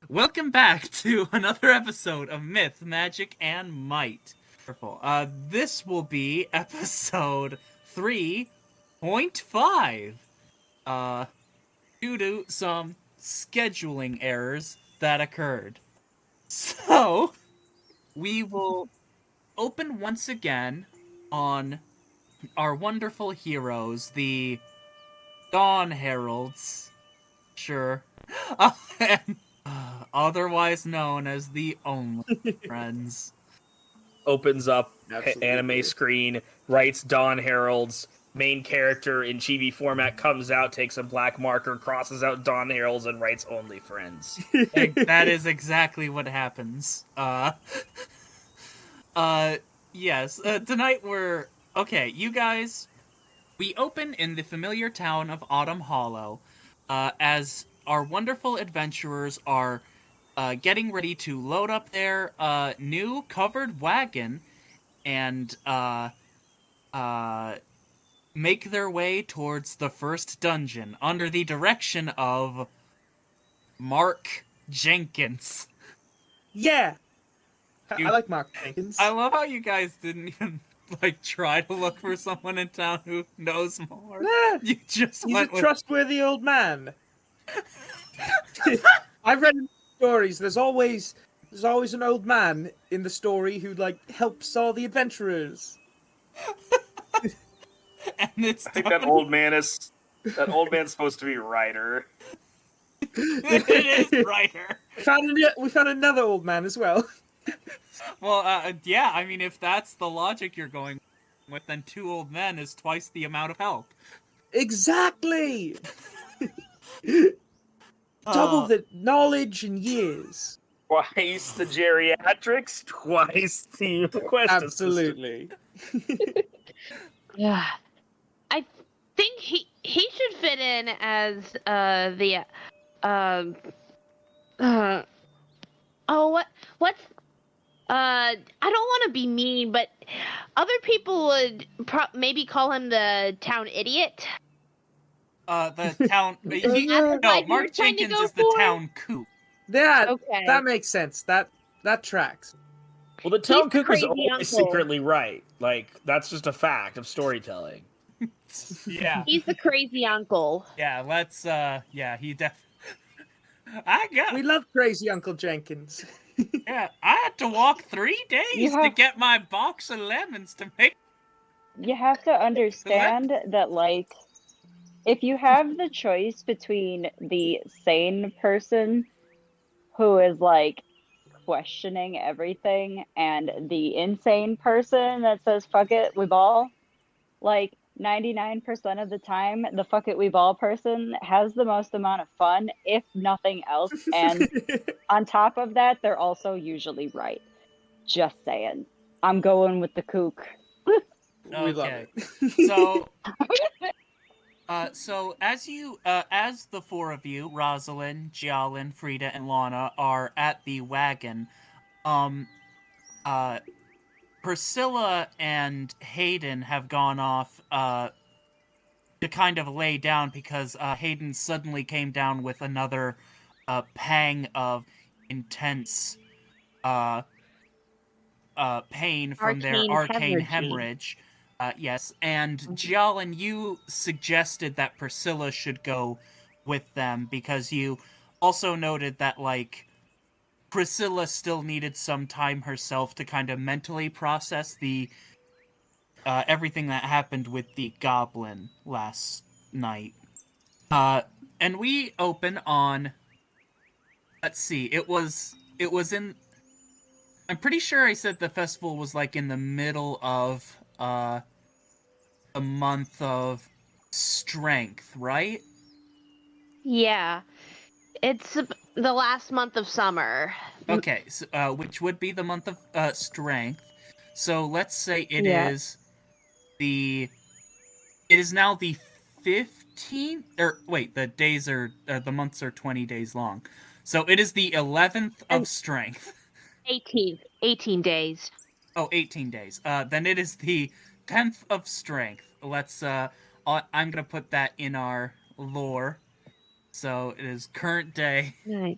Welcome back to another episode of Myth, Magic, and Might. Wonderful. This will be episode 3.5. Uh, due to some scheduling errors that occurred. So, we will open once again on our wonderful heroes, the Dawn Heralds. Sure. And otherwise known as the Only Friends. Opens up Absolutely. anime screen, writes Dawn Herald's main character in chibi format, comes out, takes a black marker, crosses out Dawn Herald's, and writes Only Friends. That is exactly what happens. Yes. Tonight we're okay. You guys, we open in the familiar town of Autumn Hollow, as our wonderful adventurers are getting ready to load up their new covered wagon and make their way towards the first dungeon under the direction of Mark Jenkins. Yeah, You- I like Mark Jenkins. I love how you guys didn't even try to look for someone in town who knows more. Nah, You just he's a went with trustworthy old man. I've read in stories. There's always an old man in the story who helps all the adventurers. and it's I think that old man's supposed to be Ryder. it is Ryder. We found another old man as well. Well, yeah. I mean, if that's the logic you're going with, then 2 old men is twice the amount of help. Exactly. Double the knowledge in years. Twice the geriatrics, twice the quest Absolutely. Yeah, I think he should fit in as what's I don't want to be mean, but other people would maybe call him the town idiot. The town. That's what No, you're Mark trying to Jenkins go is the for? town kook. Yeah, Okay. that makes sense. That tracks. Well, the town He's cook is crazy always uncle. secretly right. Like, that's just a fact of storytelling. Yeah, He's the crazy uncle. yeah. Let's. Yeah, he I got. We love crazy Uncle Jenkins. Yeah, I had to walk 3 days to get my box of lemons to make. You have to understand that, like, if you have the choice between the sane person who is, like, questioning everything and the insane person that says, fuck it, we ball, like, 99% of the time, the fuck it, we ball person has the most amount of fun, if nothing else. And on top of that, they're also usually right. Just saying. I'm going with the kook. We love Okay. it. So as the 4 of you, Rosalind, Jialin, Frida, and Lana, are at the wagon, Priscilla and Hayden have gone off to kind of lay down because Hayden suddenly came down with another pang of intense pain from their arcane hemorrhage. Yes, and Jialin, you suggested that Priscilla should go with them because you also noted that, like, Priscilla still needed some time herself to kind of mentally process the everything that happened with the goblin last night. And we open on, let's see, it was in, I'm pretty sure I said the festival was like in the middle of the month of strength, right? Yeah, it's the last month of summer. Okay, so, which would be the month of strength. So let's say it is now the 15th, or wait, the months are 20 days long. So it is the 11th of strength. 18 days. Oh, 18 days. Then it is the 10th of strength. Let's I'm gonna put that in our lore. So it is current day. Nice.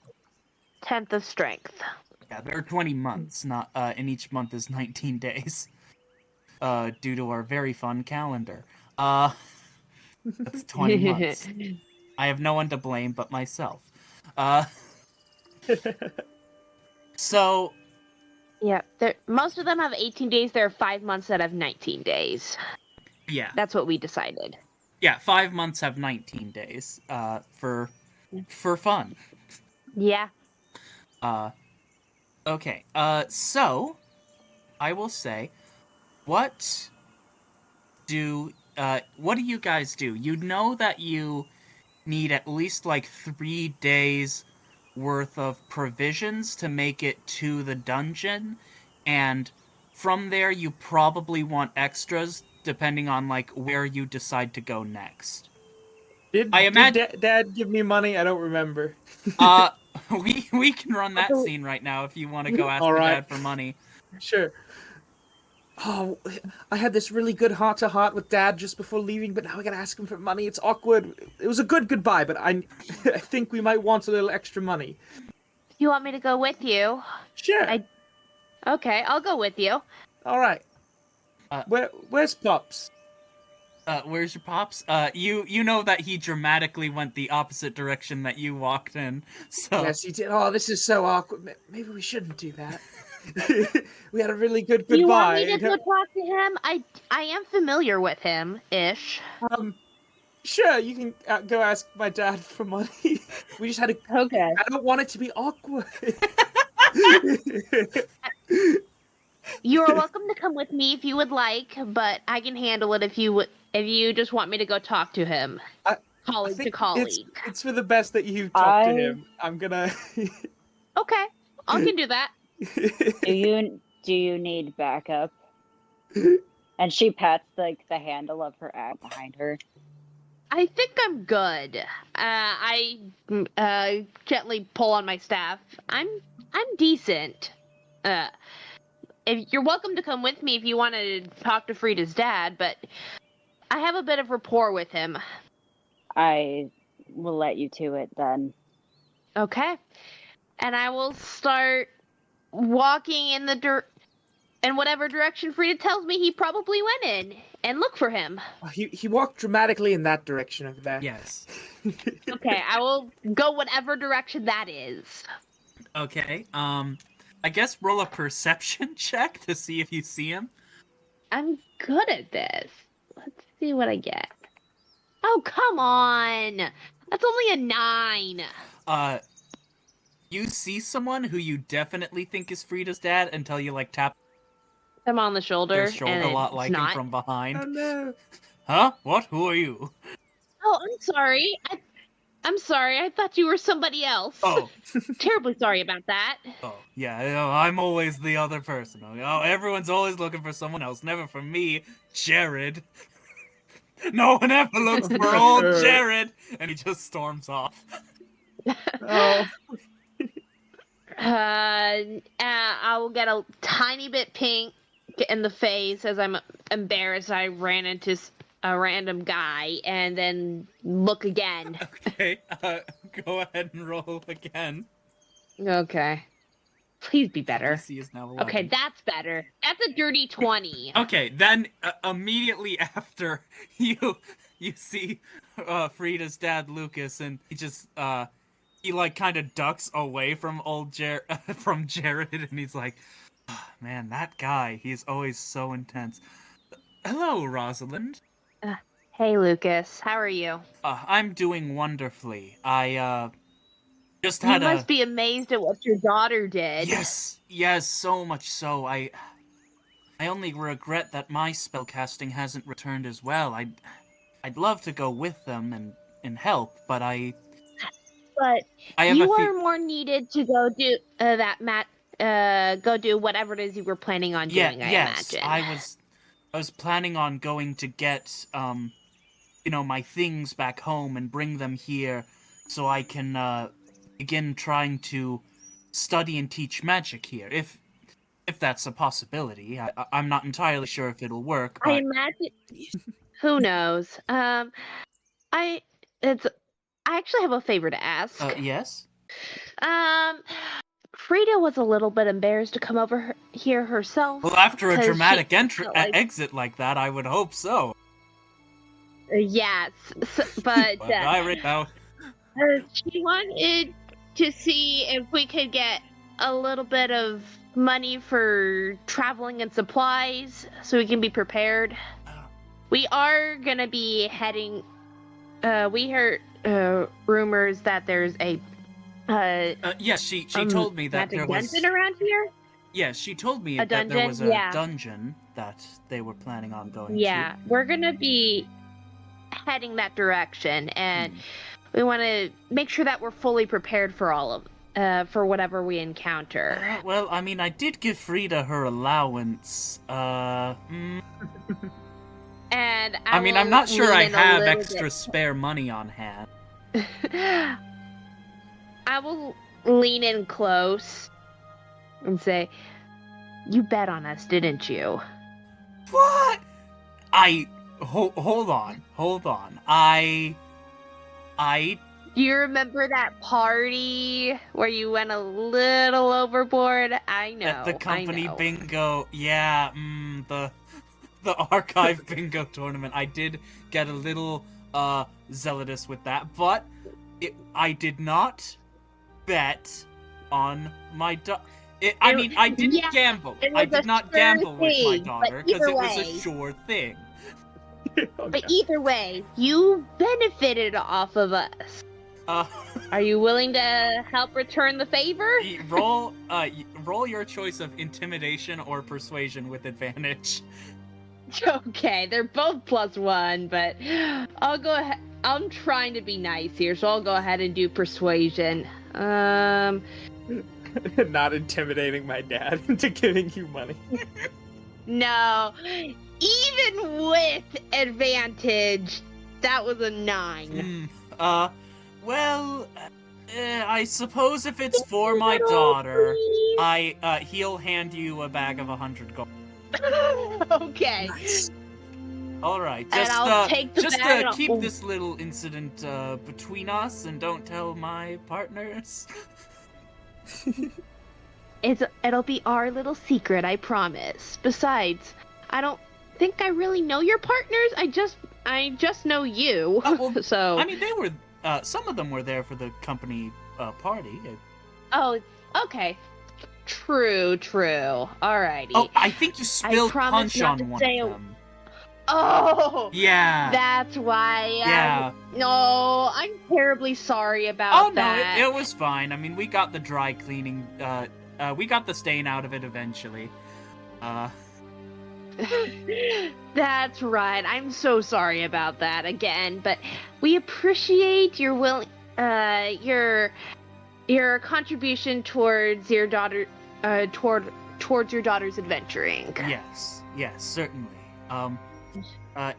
10th of strength. Yeah, there are 20 months, not and each month is 19 days. Due to our very fun calendar. That's 20 months. I have no one to blame but myself. So Yeah, most of them have 18 days. There are 5 months that have 19 days. yeah. That's what we decided. Yeah, 5 months have 19 days. For fun. Yeah. Okay. So I will say, what do you guys do? You know that you need at least like 3 days worth of provisions to make it to the dungeon, and from there you probably want extras depending on like where you decide to go next. Did I imagine Dad give me money? I don't remember. uh we can run that scene right now if you want to go ask All your right. dad for money. Sure. Oh, I had this really good heart-to-heart with Dad just before leaving, but now I gotta ask him for money. It's awkward. It was a good goodbye, but I think we might want a little extra money. You want me to go with you? Sure. Okay, I'll go with you. All right. Where's Pops? Where's your pops? You know that he dramatically went the opposite direction that you walked in. So Yes, he did. Oh, this is so awkward. Maybe we shouldn't do that. We had a really good goodbye. Do you want me to go talk to him? I am familiar with him, ish. Sure, you can go ask my dad for money. We just had a. Okay. I don't want it to be awkward. You are welcome to come with me if you would like, but I can handle it if you just want me to go talk to him. Colleague to colleague. It's for the best that you talk to him. I'm gonna. Okay, I can do that. Do you need backup? And she pats like the handle of her axe behind her. I think I'm good. I gently pull on my staff. I'm decent. If you're welcome to come with me if you want to talk to Frida's dad, but I have a bit of rapport with him. I will let you to it then. Okay. And I will start walking in whatever direction Frida tells me he probably went in, and look for him. He walked dramatically in that direction over there. yes. Okay, I will go whatever direction that is. Okay. I guess roll a perception check to see if you see him. I'm good at this. Let's see what I get. Oh, come on! That's only a 9. You see someone who you definitely think is Frida's dad until you like tap I'm on the shoulder, their shoulder and a lot it's like not. him from behind. Oh no! Huh? What? Who are you? Oh, I'm sorry. I'm sorry. I thought you were somebody else. Oh. Terribly sorry about that. Oh, yeah, you know, I'm always the other person. Oh, everyone's always looking for someone else, never for me, Jared. No one ever looks for old Jared! And he just storms off. Oh. I will get a tiny bit pink in the face as I'm embarrassed I ran into a random guy, and then look again. Okay, go ahead and roll again. Okay. Please be better. DC is now 11. Okay, that's better. That's a dirty 20. Okay, then immediately after you see Frida's dad Lucas, and he just he like kind of ducks away from from Jared, and he's like, oh, man, that guy, he's always so intense. Hello, Rosalind. Hey, Lucas. How are you? I'm doing wonderfully. I just had You must be amazed at what your daughter did. Yes, so much so. I only regret that my spellcasting hasn't returned as well. I'd love to go with them and help, but But I have you are more needed to go do go do whatever it is you were planning on doing. Yes, I imagine. I was planning on going to get my things back home and bring them here so I can begin trying to study and teach magic here. If that's a possibility. I'm not entirely sure if it'll work, but I imagine. Who knows? I actually have a favor to ask. yes. Frida was a little bit embarrassed to come over here herself. Well, after a 'cause dramatic she felt like- exit like that, I would hope so. Yes, but But I already know. she wanted to see if we could get a little bit of money for traveling and supplies so we can be prepared. We are gonna be heading. We heard rumors that there's a. Yes, she told me that there was dungeon around here. Yes, she told me that dungeon? there was a Yeah. dungeon that they were planning on going Yeah, to. we're gonna be heading that direction, and we want to make sure that we're fully prepared for all of for whatever we encounter. Well, I mean, I did give Frida her allowance. And I mean, I'm not sure I lean in a have little extra spare money on hand. bit. I will lean in close and say, "You bet on us, didn't you?" What? Hold on. Do you remember that party where you went a little overboard? I know. At the company I know. bingo, yeah, the archive bingo tournament. I did get a little zealotous with that, but I did not bet on my I mean, I didn't gamble. I did not gamble with my daughter because it was a sure thing. But either way, you benefited off of us. Are you willing to help return the favor? Roll your choice of intimidation or persuasion with advantage. Okay, they're both +1, but I'll go ahead. I'm trying to be nice here, so I'll go ahead and do persuasion. Not intimidating my dad into giving you money. No, even with advantage, that was a 9. Well, I suppose if it's for my daughter, he'll hand you a bag of 100 gold. Okay. All right, And I'll take the just bag keep and- this little incident between us, and don't tell my partners. It'll be our little secret, I promise. Besides, I don't think I really know your partners. I just know you. Well, so I mean, they were some of them were there for the company party. Oh, okay. True. Alrighty. Oh, I think you spilled promise punch not on to one say of a- them. Oh, Yeah. that's why. Yeah. No, I'm terribly sorry about Oh no, that. it was fine. I mean, we got the dry cleaning. We got the stain out of it eventually. That's right. I'm so sorry about that again, but we appreciate your your contribution towards your daughter, towards your daughter's adventuring. Yes, certainly.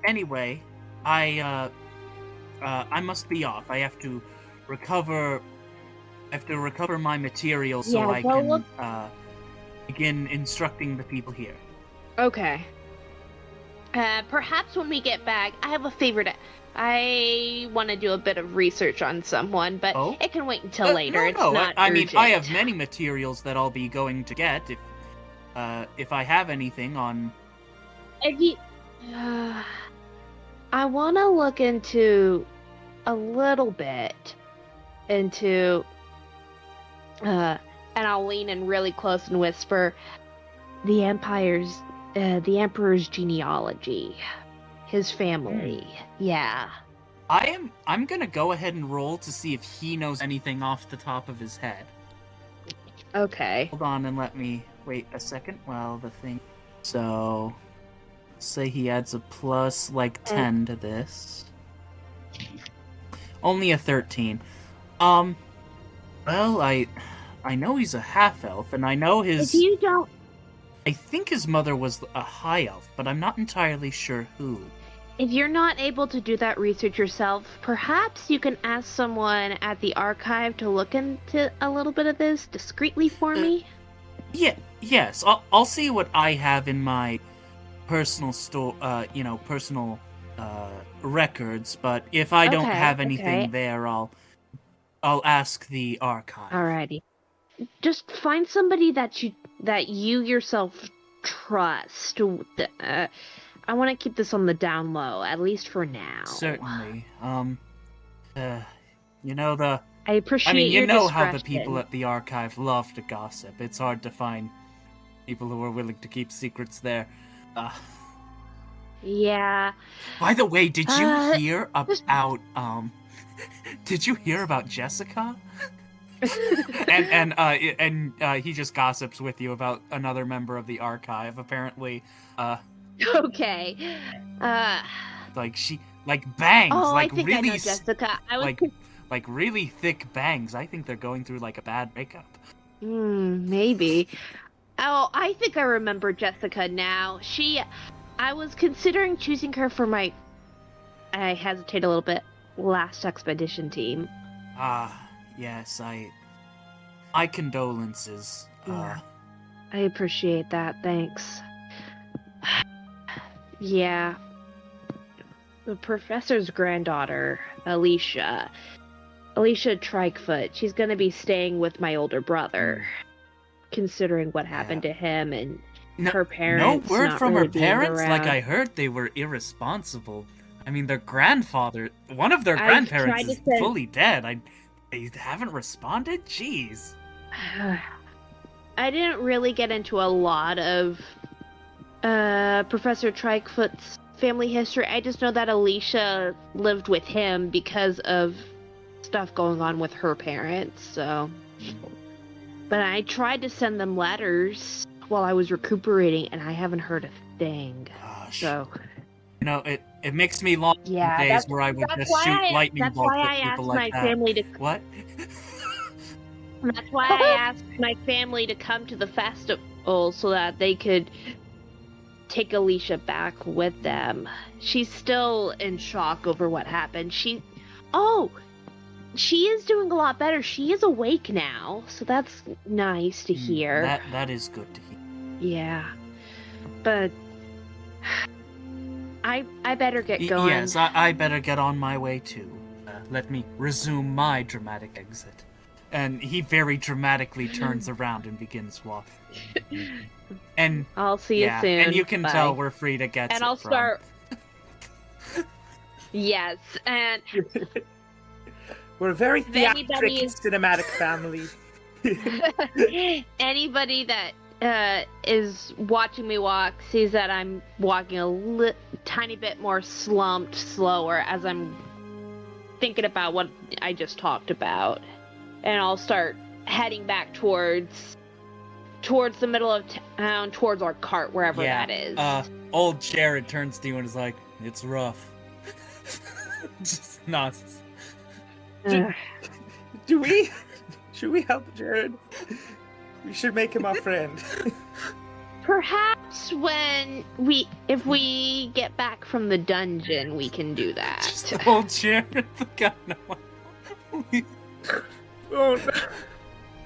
Anyway, I must be off. I have to recover. My materials so Yeah, I go can look- begin instructing the people here. Okay. Perhaps when we get back, I have a favor to. I want to do a bit of research on someone, but Oh? it can wait until later. No, It's not I mean, I have urgent. many materials that I'll be going to get if I have anything on. If you, I want to look into a little bit into, and I'll lean in really close and whisper, the Emperor's genealogy, his family. Yeah. I'm gonna go ahead and roll to see if he knows anything off the top of his head. Okay. Hold on and let me wait a second while the thing. So, say he adds a plus like 10 to this. Only a 13. Well, I know he's a half elf, and I know his. If you don't, I think his mother was a high elf, but I'm not entirely sure who. if you're not able to do that research yourself, perhaps you can ask someone at the archive to look into a little bit of this discreetly for me. Yes. I'll see what I have in my personal personal records. But if I don't Okay, have anything okay. there, I'll ask the archive. Alrighty. just find somebody that you yourself trust. I want to keep this on the down low, at least for now. Certainly. You know the. I appreciate you your know discretion. how the people at the archive love to gossip. It's hard to find people who are willing to keep secrets there. Yeah. By the way, did you hear about did you hear about Jessica? and he just gossips with you about another member of the archive. Apparently, Okay. like bangs, Oh, like I think really I know Jessica. I was like really thick bangs. I think they're going through like a bad breakup. Maybe. Oh, I think I remember Jessica now. I was considering choosing her for I hesitate a little bit, last expedition team. Yes, my condolences. Yeah. I appreciate that, thanks. Yeah. The professor's granddaughter, Alicia Trikefoot, she's gonna be staying with my older brother, considering what happened to him and her parents. No word not from really her parents? being Like, around. I heard they were irresponsible. I mean, one of their grandparents is fully dead. They haven't responded? Jeez. I didn't really get into a lot of Professor Trikefoot's family history. I just know that Alicia lived with him because of stuff going on with her parents, so. But I tried to send them letters while I was recuperating, and I haven't heard a thing. Gosh. So. You know, it makes me long days where I would just shoot lightning bolts at people like that. What? That's why I asked my family to come to the festival so that they could take Alicia back with them. She's still in shock over what happened. She is doing a lot better. She is awake now, so that's nice to hear. That is good to hear. Yeah. But I better get going. Yes, I better get on my way too. Let me resume my dramatic exit. And he very dramatically turns around and begins walking. And I'll see you soon. And you can Bye. tell we're free to get. And I'll start. Yes, and we're a very theatric, cinematic family. Anybody that is watching me walk sees that I'm walking a tiny bit more slumped, slower as I'm thinking about what I just talked about. And I'll start heading back towards the middle of town, towards our cart, wherever that is. Old Jared turns to you and is like, "It's rough." Just nods. Should we help Jared? We should make him our friend. Perhaps if we get back from the dungeon, we can do that. Just old Jared, the guy. Oh no.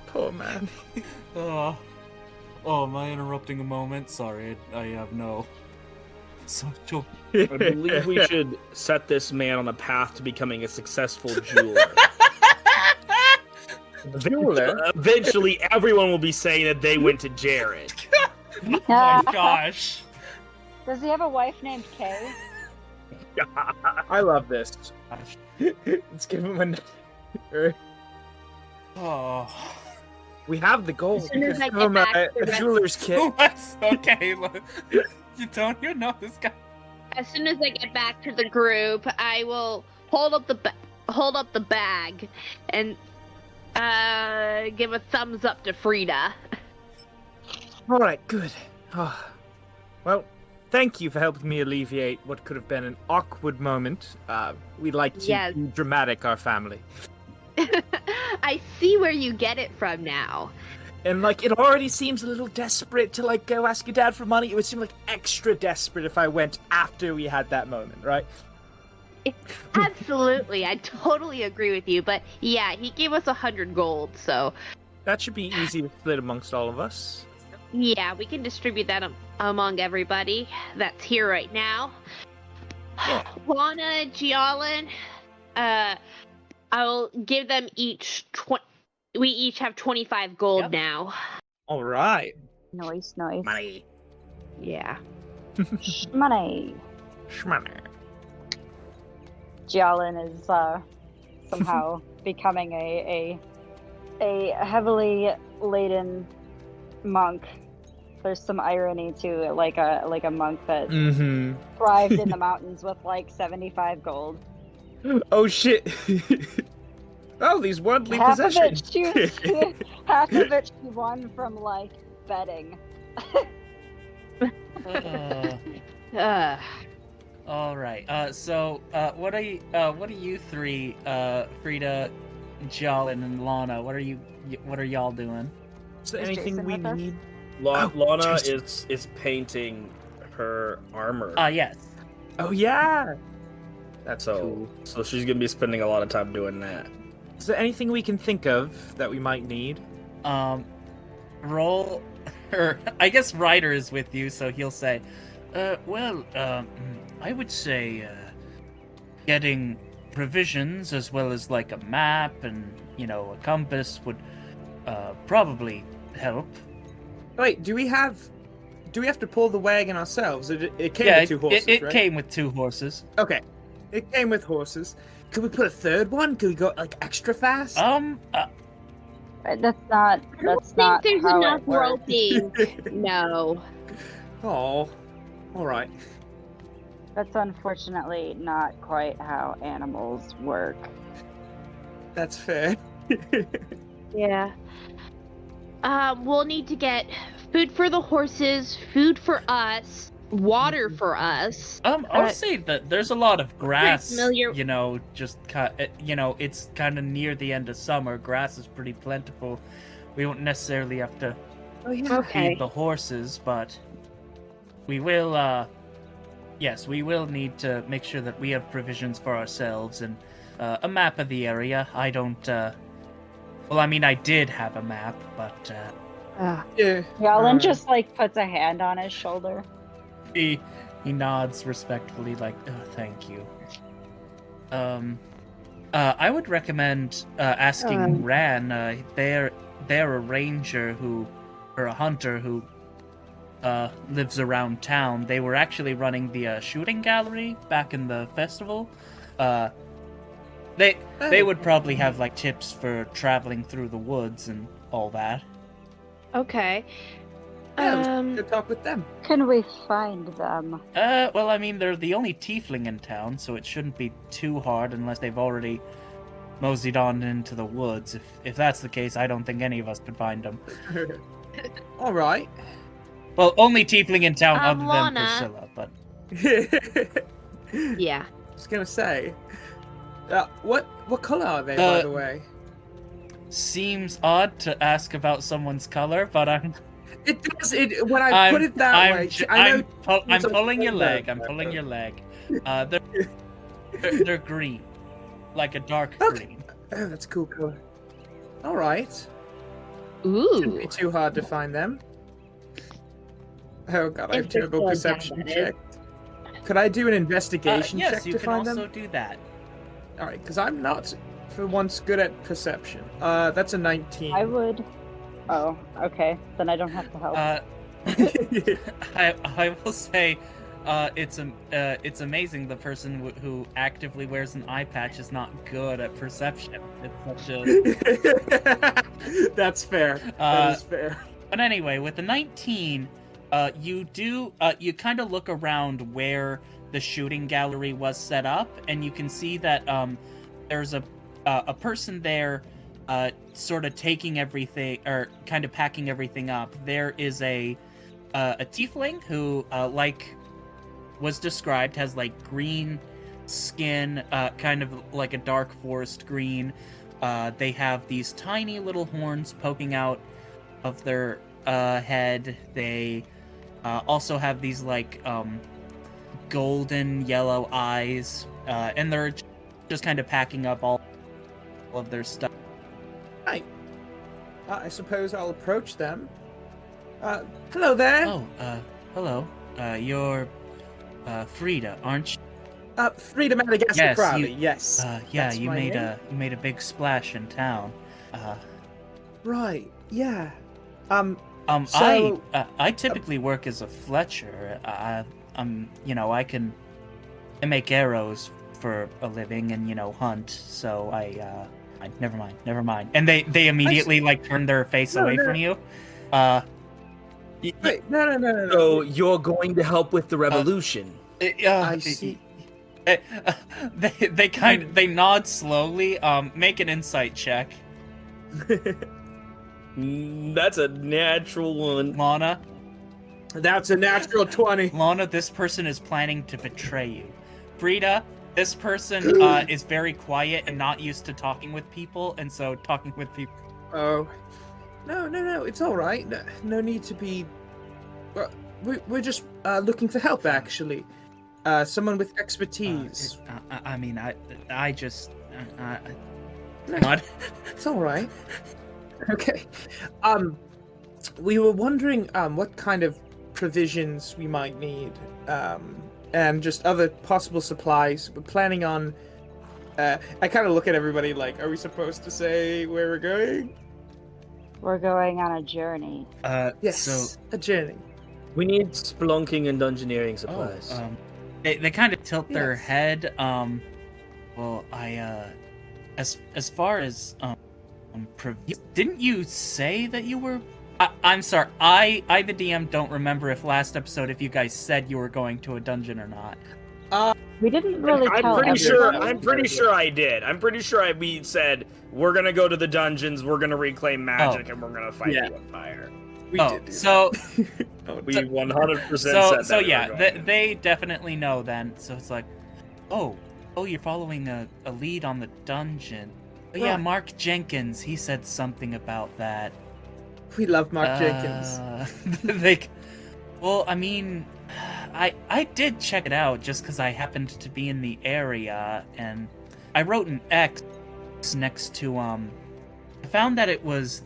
Poor man. Oh, am I interrupting a moment? Sorry, I have no. I believe we should set this man on a path to becoming a successful jeweler. Eventually, everyone will be saying that they went to Jared. Oh my gosh. Does he have a wife named Kay? I love this. Let's give him a... Oh. We have the gold. As soon as I give him get back a jeweler's kit. Okay, look. You don't even know this guy. As soon as I get back to the group, I will hold up the bag and give a thumbs up to Frida. All right, good. Well, thank you for helping me alleviate what could have been an awkward moment. We like to be dramatic, our family. I see where you get it from now. And, it already seems a little desperate to, go ask your dad for money. It would seem, extra desperate if I went after we had that moment, right? Absolutely. I totally agree with you. But, yeah, he gave us 100 gold, so... That should be easy to split amongst all of us. Yeah, we can distribute that among everybody that's here right now. Yeah. Lana, Gialin, I'll give them each We each have 25 gold Yep. now. All right. Nice. Money. Yeah. Money. Shmoney. Jialin is somehow becoming a heavily laden monk. There's some irony to it, like a monk that Mm-hmm. thrived in the mountains with like 75 gold. Oh shit. Oh, these worldly Half of possessions. half of it she won from like betting. Uh, all right. So, what are you three, Frida, Jalen, and Lana? What are y'all doing? Is there Is anything Jason we with us? need? Lana Jason. is painting her armor. Yes. Oh yeah. That's so cool. so she's gonna be spending a lot of time doing that. Is there anything we can think of that we might need? Roll, or I guess Ryder is with you, so he'll say, well, I would say, getting provisions as well as like a map and, a compass would, probably help. Wait, do we have to pull the wagon ourselves? It came Yeah, with two horses, it right? came with 2 horses. Okay. It came with horses. Could we put a third one? Could we go like extra fast? That's not I think there's how enough it works. roping. No. Oh. All right. That's unfortunately not quite how animals work. That's fair. Yeah. We'll need to get food for the horses, food for us, water for us. I'll say that there's a lot of grass, familiar- just it's kind of near the end of summer. Grass is pretty plentiful. We won't necessarily have to Oh yeah. Okay. feed the horses, but we will, yes, we will need to make sure that we have provisions for ourselves and a map of the area. I don't, well, I mean, I did have a map, but Yeah. Jialin just like puts a hand on his shoulder. he nods respectfully, like, oh, thank you. I would recommend asking Ran. They're a ranger or a hunter who lives around town. They were actually running the shooting gallery back in the festival. They would probably have like tips for traveling through the woods and all that. Okay. Yeah, we should talk with them. Can we find them? Well, I mean, they're the only tiefling in town, so it shouldn't be too hard unless they've already moseyed on into the woods. If that's the case, I don't think any of us could find them. All right. Well, only tiefling in town other Lana. than Priscilla, but Yeah. I was gonna say. What color are they, by the way? seems odd to ask about someone's color, but It does. When I put it that way, I know. I'm pulling your leg. I'm pulling your leg. They're green, like a dark green. Oh, that's a cool color. All right. Shouldn't Ooh. be too hard to find them. Oh god, I have If they're terrible still perception down, that check. Could I do an investigation Yes, check you to can find also them? do that. All right, because I'm not, for once, good at perception. That's a 19. I would. Oh, okay. Then I don't have to help. I will say, it's amazing the person who actively wears an eye patch is not good at perception. It's such a. That's fair. That is fair. But anyway, with the 19, you kind of look around where the shooting gallery was set up, and you can see that there's a person there, sort of taking everything or kind of packing everything up. There is a tiefling who, like was described, has like green skin, kind of like a dark forest green. They have these tiny little horns poking out of their head. They also have these like golden yellow eyes, and they're just kind of packing up all of their stuff. Right. I suppose I'll approach them. Hello there. Oh, hello. You're Frida, aren't you? Frida Madagascar Yes, Crowley. you- Yes. Yeah, That's you my made name. a big splash in town. Right. Yeah. I So I typically work as a Fletcher. I make arrows for a living and hunt. So never mind. And they immediately like turn their face away from you. wait, no. So you're going to help with the revolution? I see. They nod slowly. Make an insight check, That's a natural one. Lana. That's a natural 20. Lana, this person is planning to betray you. Frida, this person is very quiet and not used to talking with people, and so talking with people. Oh. No. It's all right. No need to be. We're just looking for help, actually. Someone with expertise. I just. No, What? it's all right. Okay. We were wondering what kind of provisions we might need, and just other possible supplies. We're planning on. I kind of look at everybody like, are we supposed to say where we're going? We're going on a journey. Yes, So a journey. We need spelunking and dungeoneering supplies. They kind of tilt their Yes. head. Well, as far as didn't you say that you were? I'm sorry. I the DM don't remember if last episode if you guys said you were going to a dungeon or not. We didn't really tell I'm pretty sure I did. I'm pretty sure we said we're gonna go to the dungeons, we're gonna reclaim magic, and we're gonna fight the Empire. We did do so that. We 100% said that. so we were yeah, going. they definitely know then. So it's like, oh, you're following a lead on the dungeon. Oh, yeah, Right. Mark Jenkins. He said something about that. We love Mark Jenkins. Well, I mean, I did check it out just because I happened to be in the area, and I wrote an X next to I found that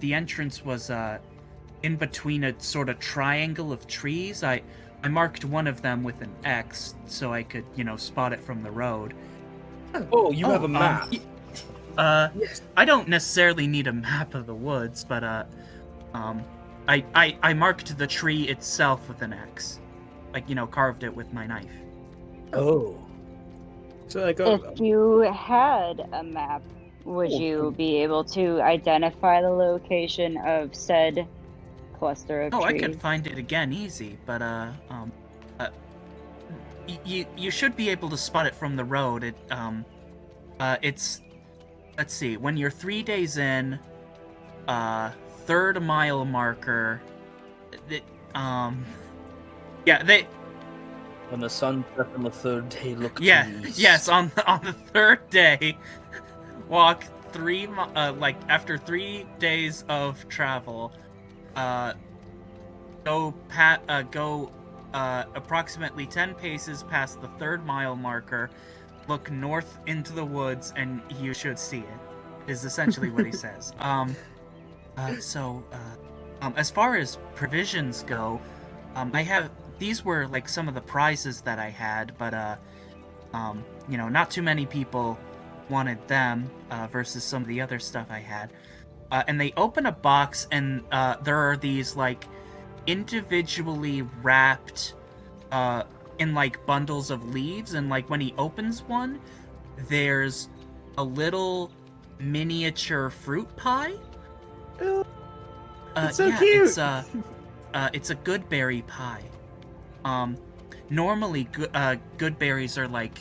the entrance was in between a sort of triangle of trees. I marked one of them with an X so I could spot it from the road. Oh, you have a map. Yes. I don't necessarily need a map of the woods, but I marked the tree itself with an X, like carved it with my knife. Oh. So like, If you had a map, would you be able to identify the location of said cluster of trees? I could find it again easy, but you should be able to spot it from the road. It's let's see, when you're 3 days in, third mile marker. When the sun sets on the third day, look Yes, on the third day, walk after 3 days of travel, go approximately 10 paces past the third mile marker, look north into the woods, and you should see it. Is essentially what he says. As far as provisions go, these were like some of the prizes that I had, but not too many people wanted them versus some of the other stuff I had. And they open a box, and there are these like individually wrapped in like bundles of leaves, and like when he opens one, there's a little miniature fruit pie. It's so cute. It's a good berry pie. Normally good berries are like,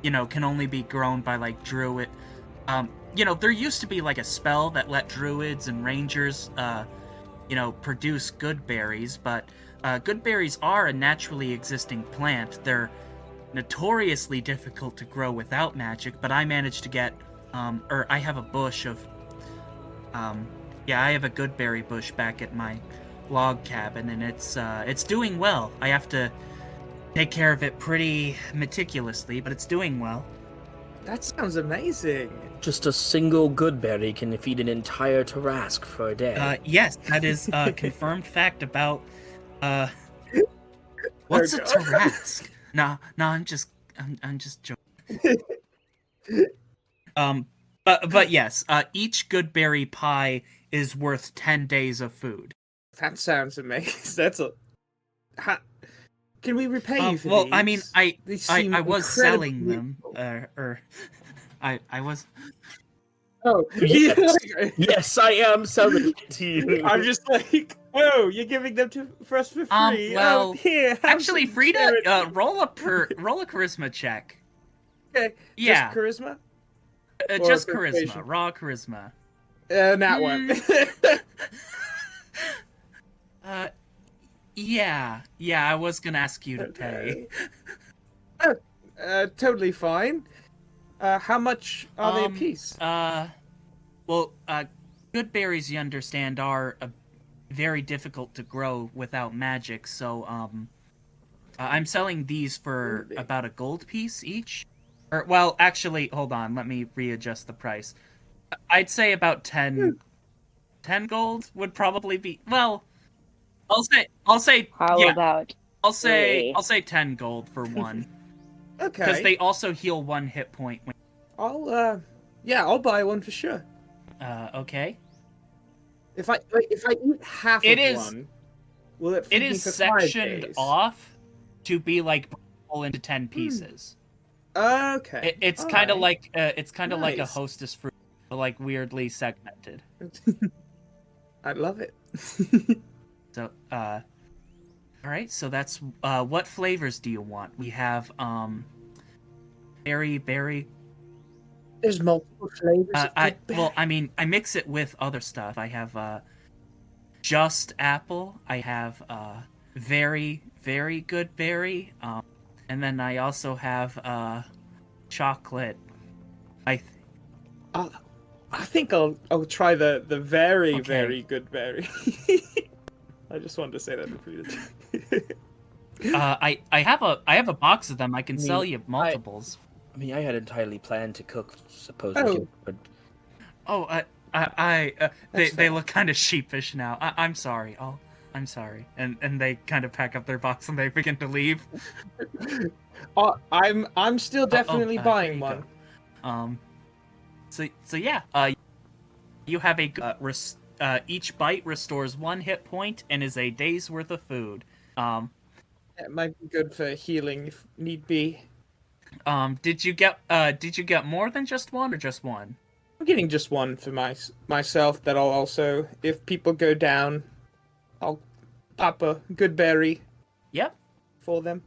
can only be grown by like druid. There used to be like a spell that let druids and rangers, produce good berries, but good berries are a naturally existing plant. They're notoriously difficult to grow without magic, but I managed to get, I have a bush of, I have a good berry bush back at my log cabin, and it's doing well. I have to take care of it pretty meticulously, but it's doing well. That sounds amazing. Just a single good berry can feed an entire Tarask for a day. Yes, that is a confirmed fact about, what's a Tarask? No, I'm just joking. But yes, each good berry pie is worth 10 days of food. That sounds amazing. That's a. Can we repay you for well, these? I mean, These seem I was selling incredibly them, or I was. Oh, Yes, yes, I am selling it to you. I'm just like, oh, you're giving them for us for free. Well, here, have actually, some Frida, charity. roll a charisma check. Okay, Yeah, just charisma. Or just persuasion? charisma, raw charisma. That one. Yeah, I was gonna ask you to pay. Totally fine. How much are they a piece? Well, good berries, you understand, are very difficult to grow without magic, so, I'm selling these for about a gold piece each. Or, well, actually, hold on, let me readjust the price. I'd say about 10 gold would probably be, well, I'll say, How yeah, about I'll say 3? 10 gold for one. Okay. Because they also heal 1 hit point when... I'll buy one for sure. Okay. If I eat half of one, will it feed It me is for 5 sectioned days? off to be like all into 10 pieces. Okay. It's kind of Alright. like like a Nice. hostess fruit, but like weirdly segmented. I love it. So, all right. So that's what flavors do you want? We have berry. There's multiple flavors of good Well, I berry. mean, I mix it with other stuff. I have just apple. I have very good berry. And then I also have chocolate. I think I'll try the very Okay. good berry. I just wanted to say that before you. I have a box of them. I can sell you multiples. I mean, I had entirely planned to cook, Oh. but Oh, they look kind of sheepish now. I'm sorry. I'm sorry. And they kind of pack up their box and they begin to leave. I'm still definitely buying here you one. go. So yeah. You have a each bite restores 1 hit point and is a day's worth of food. It might be good for healing if need be. Did you get more than just one or just one? I'm getting just one for myself. That I'll also, if people go down, I'll pop a good berry. Yep. For them.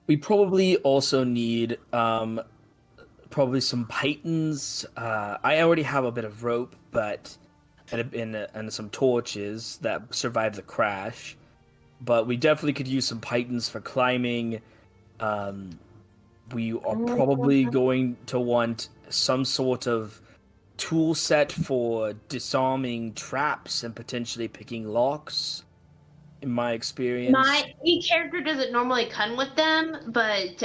we probably also need probably some pythons. I already have a bit of rope, but and some torches that survive the crash. But we definitely could use some pythons for climbing. We are probably going to want some sort of tool set for disarming traps and potentially picking locks. In my experience, My character doesn't normally come with them, but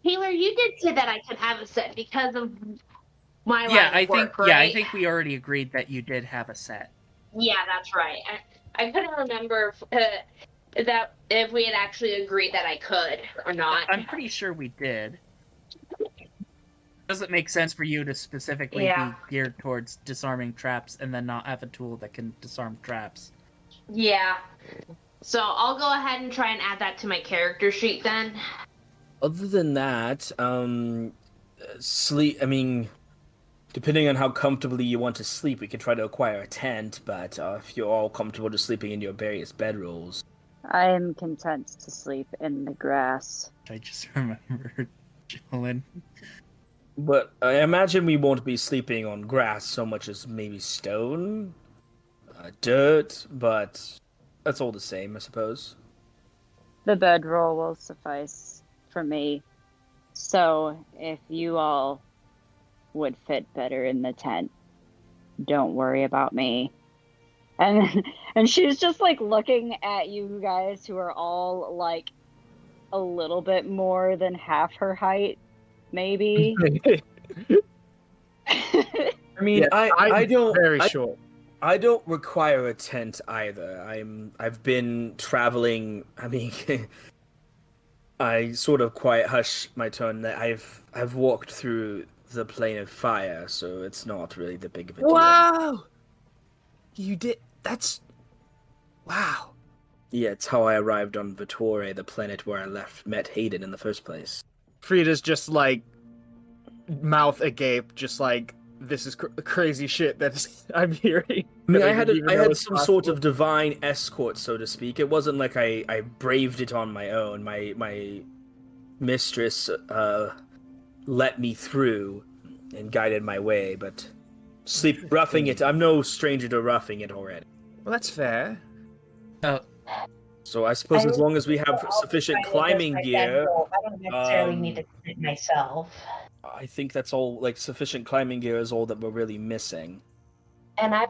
Taylor, you did say that I could have a set because of my line of work, right? Yeah, I think we already agreed that you did have a set. Yeah, that's right. I couldn't remember that if we had actually agreed that I could or not. I'm pretty sure we did. Does it make sense for you to specifically be geared towards disarming traps and then not have a tool that can disarm traps? Yeah. So I'll go ahead and try and add that to my character sheet then. other than that, sleep. I mean, depending on how comfortably you want to sleep, we could try to acquire a tent. But if you're all comfortable just sleeping in your various bedrolls, I am content to sleep in the grass. I just remembered, Jolyn. But I imagine we won't be sleeping on grass so much as maybe stone, dirt. But that's all the same, I suppose. The bedroll will suffice for me. So if you all would fit better in the tent, don't worry about me. And she's just like looking at you guys who are all like a little bit more than half her height, maybe. I mean, Yes, I don't very short. I don't require a tent either. I've been traveling. I mean, I sort of quiet hush my tone. That I've walked through the plane of fire, so it's not really the big of a deal. Wow! You did. That's. Wow. Yeah, it's how I arrived on Vitore, the planet where I met Hayden in the first place. Frida's just like mouth agape, just like this is crazy shit that I'm hearing. I mean, I had some sort of divine escort, so to speak. It wasn't like I braved it on my own. My mistress let me through and guided my way, but roughing it. I'm no stranger to roughing it already. Well, that's fair. So I suppose as long as we have sufficient climbing gear, I don't necessarily need to do it myself. I think that's all. Like sufficient climbing gear is all that we're really missing. And I've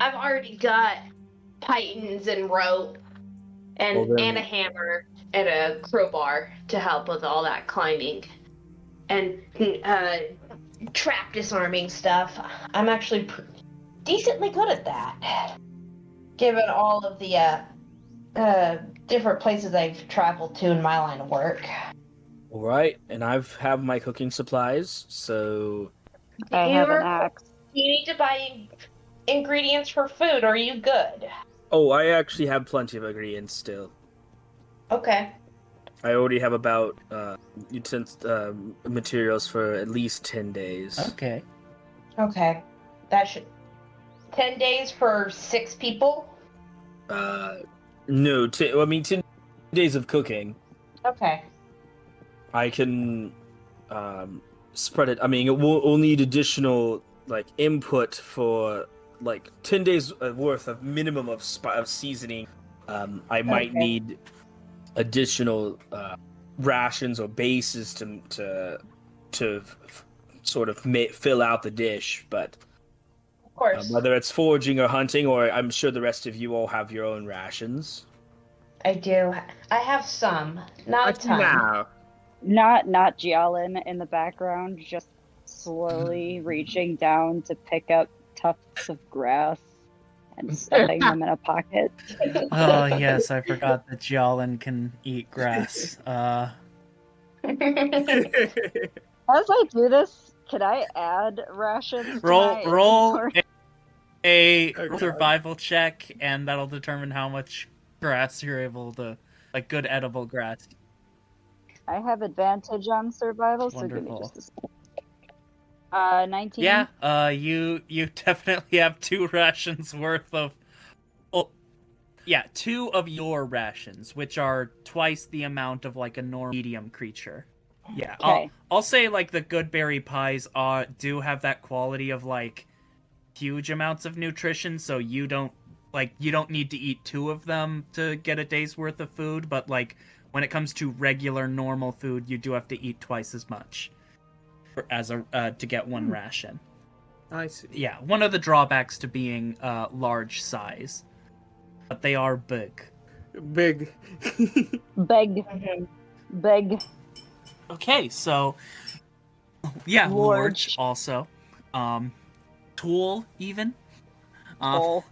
already got pythons and rope and a hammer and a crowbar to help with all that climbing and trap disarming stuff. I'm actually decently good at that, given all of the different places I've traveled to in my line of work. All right, and have my cooking supplies, so I have an axe. You need to buy ingredients for food, or are you good? Oh, I actually have plenty of ingredients still. Okay. I already have about materials for at least 10 days. Okay. Okay. That should 10 days for 6 people? No, 10 days of cooking. Okay. I can spread it. I mean, we'll need additional input for 10 days worth of minimum of seasoning. I might need additional rations or bases to sort of fill out the dish, but Of course. whether it's foraging or hunting, or I'm sure the rest of you all have your own rations. I do. I have some. Not a ton. Now. Not Jialin in the background, just slowly reaching down to pick up tufts of grass and stuffing them in a pocket. Oh yes, I forgot that Jolin can eat grass. As I do this, can I add rations? to my roll inventory? a survival check, and that'll determine how much grass you're able to, good edible grass. I have advantage on survival, so give me Wonderful. just a second. 19. Yeah, you definitely have 2 rations worth of. Oh, yeah, 2 of your rations, which are twice the amount of a normal medium creature. Yeah, Okay. I'll say the good berry pies do have that quality of huge amounts of nutrition, so you don't need to eat 2 of them to get a day's worth of food, but when it comes to regular normal food, you do have to eat twice as much to get 1 ration. I see. Yeah, one of the drawbacks to being large size, but they are big. Big. Beg. Okay, so yeah, large also, tool even. Full.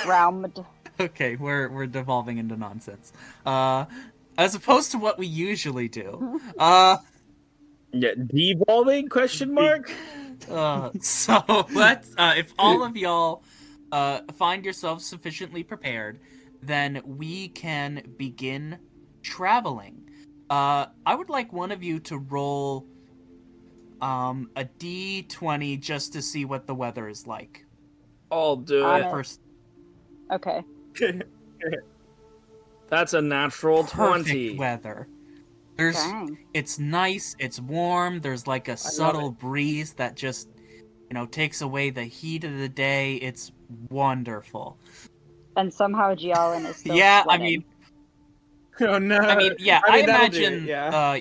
Round. Okay, we're devolving into nonsense. As opposed to what we usually do. Yeah, devolving? Question mark. So let's. If all of y'all find yourselves sufficiently prepared, then we can begin traveling. I would like one of you to roll a d20 just to see what the weather is like. I'll do On it. it. First, Okay. That's a natural perfect 20. weather. Dang. It's nice, it's warm, there's a subtle breeze that just, takes away the heat of the day. It's wonderful. And somehow Jialin is still Yeah, sweating. Oh no. I that'll do imagine it, yeah.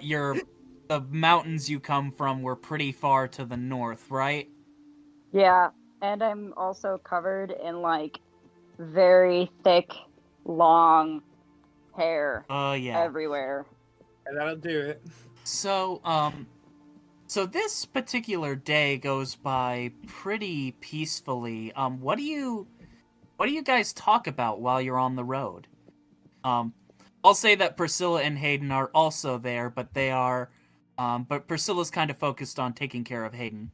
the mountains you come from were pretty far to the north, right? Yeah, and I'm also covered in very thick, long hair Yeah. everywhere. That'll do it. So, so this particular day goes by pretty peacefully. What do you guys talk about while you're on the road? I'll say that Priscilla and Hayden are also there, but they are But Priscilla's kind of focused on taking care of Hayden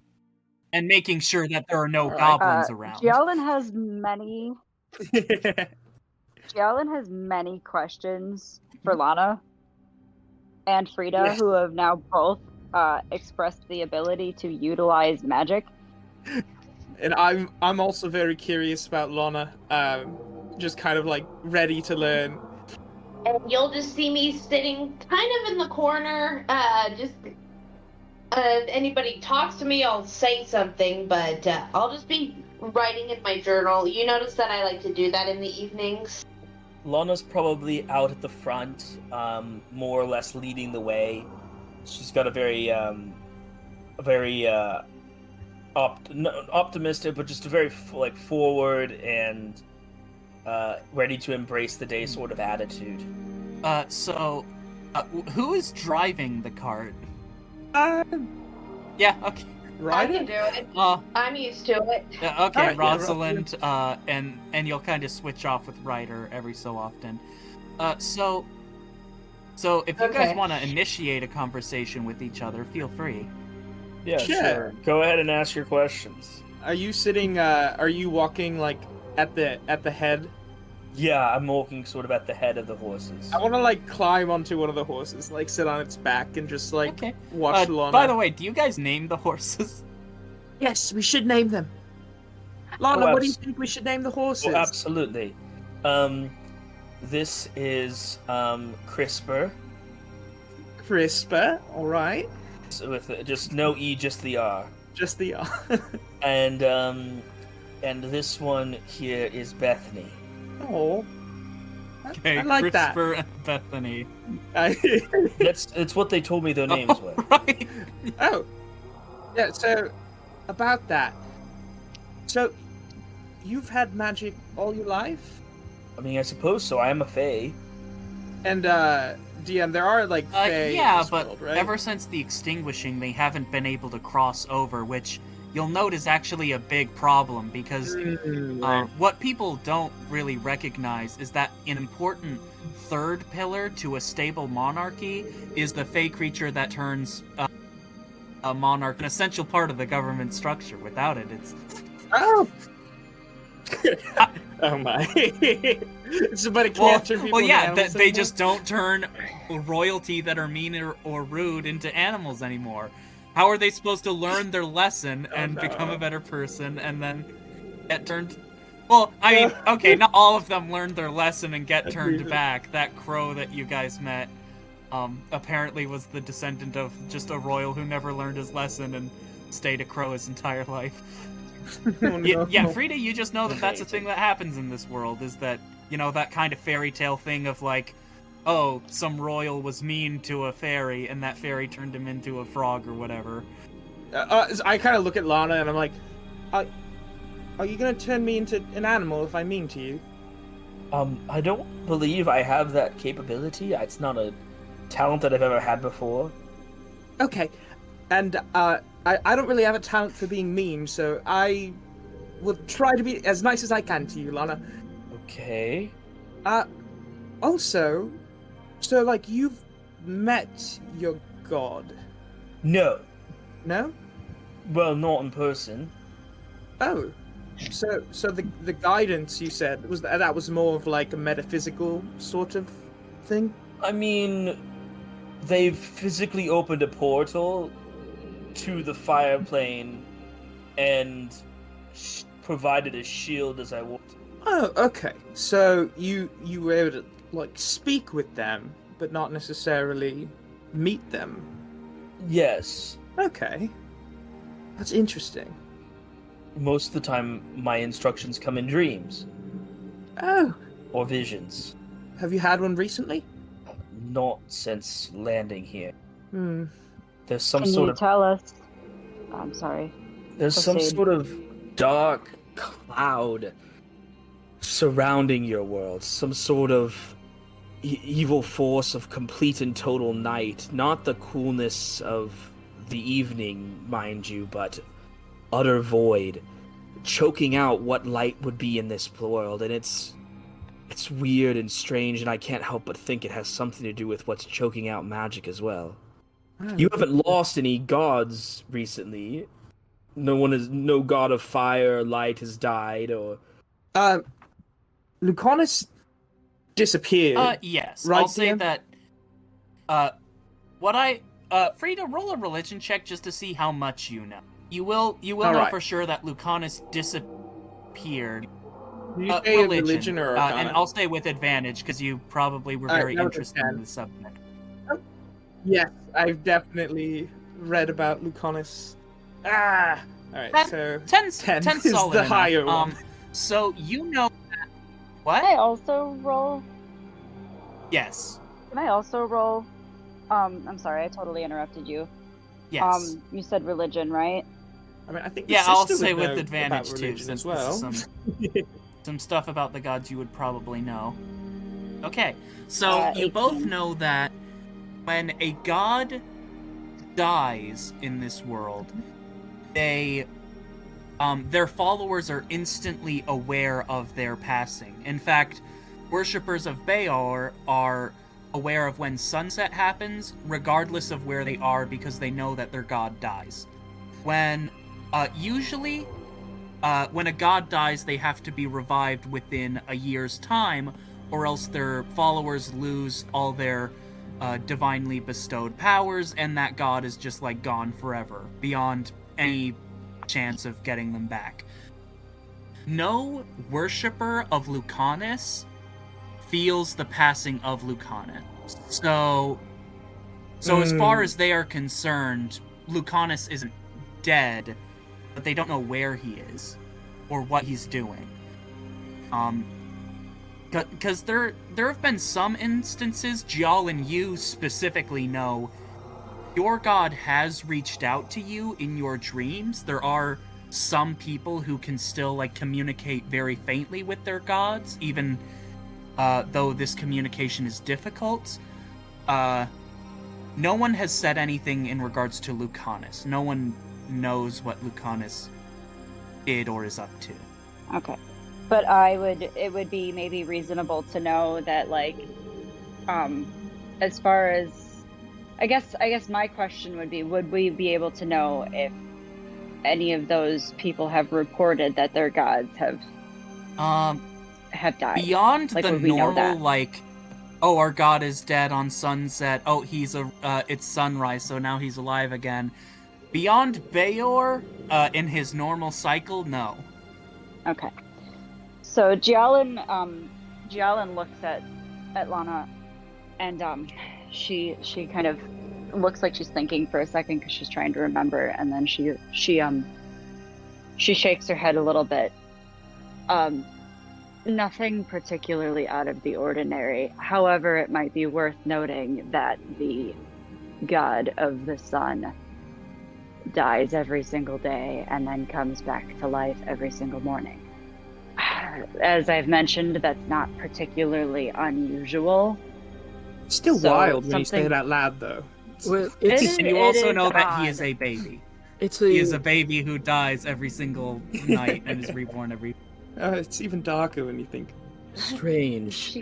and making sure that there are no All right. goblins around. Gialin has many questions for Lana and Frida, Yes. who have now both expressed the ability to utilize magic. And I'm also very curious about Lana. Just kind of like ready to learn. And you'll just see me sitting kind of in the corner. Anybody talks to me, I'll say something, but I'll just be writing in my journal. You notice that I like to do that in the evenings. Lana's probably out at the front, more or less leading the way. She's got a very optimistic, but just a very forward and ready to embrace the day sort of attitude. Who is driving the cart? Yeah, okay. Right? I can do it. I'm used to it. Okay, Alright, Rosalind, and you'll kind of switch off with Ryder every so often. So if you guys want to initiate a conversation with each other, feel free. Yeah, sure. Go ahead and ask your questions. Are you sitting? Are you walking like at the head? Yeah, I'm walking sort of at the head of the horses. I want to like climb onto one of the horses, like sit on its back and just like watch Lana. By the way, do you guys name the horses? Yes, we should name them. Lana, what do you think we should name the horses? Oh, absolutely. This is CRISPR. CRISPR, all right. So with just no E, just the R. Just the R. And this one here is Bethany. Oh. Okay, I like that. CRISPR and Bethany. It's what they told me their names were. Right. Oh. Yeah, so about that. So you've had magic all your life? I mean, I suppose so. I am a fae. And DM, there are like fae in yeah, this but world, right? ever since the extinguishing, they haven't been able to cross over, which you'll note is actually a big problem because what people don't really recognize is that an important third pillar to a stable monarchy is the fae creature that turns a monarch an essential part of the government structure. Without it, it's... Oh! Oh my. Somebody can't turn people into animals they just don't turn royalty that are mean or rude into animals anymore. How are they supposed to learn their lesson and become a better person and then get turned... Well, I mean, okay, not all of them learned their lesson and get turned back. That crow that you guys met apparently was the descendant of just a royal who never learned his lesson and stayed a crow his entire life. Oh, no. Yeah, Frida, you just know that that's a thing that happens in this world, is that, you know, that kind of fairy tale thing of like, oh, some royal was mean to a fairy, and that fairy turned him into a frog or whatever. I kind of look at Lana and I'm like, are you gonna turn me into an animal if I'm mean to you? I don't believe I have that capability. It's not a talent that I've ever had before. Okay, and I don't really have a talent for being mean, so I will try to be as nice as I can to you, Lana. Okay. Also, so like you've met your god? No. No? Well, not in person. Oh, so the guidance you said that was more of like a metaphysical sort of thing? I mean, they've physically opened a portal to the fire plane and provided a shield as I walked. Oh, okay. So you were able to like speak with them, but not necessarily meet them. Yes. Okay, that's interesting. Most of the time, my instructions come in dreams. Oh. Or visions. Have you had one recently? Not since landing here. Hmm. There's some Can sort you of... tell us? I'm sorry. There's some Proceed. sort of dark cloud surrounding your world. Some sort of evil force of complete and total night. Not the coolness of the evening, mind you, but utter void. Choking out what light would be in this world. And it's weird and strange, and I can't help but think it has something to do with what's choking out magic as well. You haven't lost any gods recently. No god of fire or light has died, or Lucanus disappeared. Yes. Right, I'll say DM? that Frida, roll a religion check just to see how much you know. You will know Alright. for sure that Lucanus disappeared. Did you say religion or arcana? And I'll stay with advantage because you probably were very interested in the subject. Yes, I've definitely read about Lucanus. Ah! Alright, so... 10 is solid the enough. higher one. So you know that... What? Can I also roll? Yes. Can I also roll? I'm sorry, I totally interrupted you. Yes. You said religion, right? I mean, I think the Yeah, I'll sister say would know with advantage about too, religion since as well. this is some stuff about the gods you would probably know. Okay, so you 18. both know that when a god dies in this world, they their followers are instantly aware of their passing. In fact, worshippers of Baal are aware of when sunset happens, regardless of where they are, because they know that their god dies. When usually when a god dies, they have to be revived within a year's time, or else their followers lose all their divinely bestowed powers, and that god is just like gone forever, beyond any chance of getting them back. No worshipper of Lucanus feels the passing of Lucanus. So as far as they are concerned, Lucanus isn't dead, but they don't know where he is or what he's doing. Because there have been some instances, Jial and you specifically know, your god has reached out to you in your dreams. There are some people who can still like communicate very faintly with their gods, even though this communication is difficult. No one has said anything in regards to Lucanus. No one knows what Lucanus did or is up to. Okay. But it would be maybe reasonable to know that, like, as far as, I guess my question would we be able to know if any of those people have reported that their gods have died? Beyond like, the would we know normal, that? like, oh, our god is dead on sunset. Oh, it's sunrise, so now he's alive again. Beyond Bayor, in his normal cycle, no. Okay. So Jialan looks at Lana, and she kind of looks like she's thinking for a second because she's trying to remember, and then she shakes her head a little bit. Nothing particularly out of the ordinary. However, it might be worth noting that the god of the sun dies every single day and then comes back to life every single morning. As I've mentioned, that's not particularly unusual. It's still wild when you say it out loud, though. Well, And you also know that he is a baby. He is a baby who dies every single night and is reborn every... It's even darker when you think. Strange.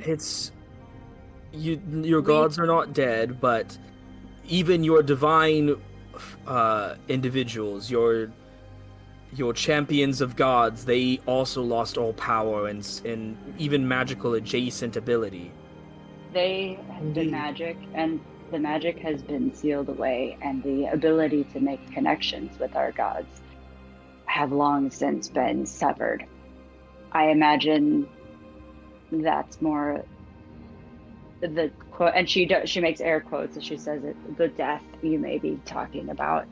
Your gods are not dead, but even your divine individuals, your champions of gods, they also lost all power and even magical adjacent ability. They have been magic, and the magic has been sealed away, and the ability to make connections with our gods have long since been severed. I imagine that's more the quote, and she makes air quotes as she says it, the death you may be talking about.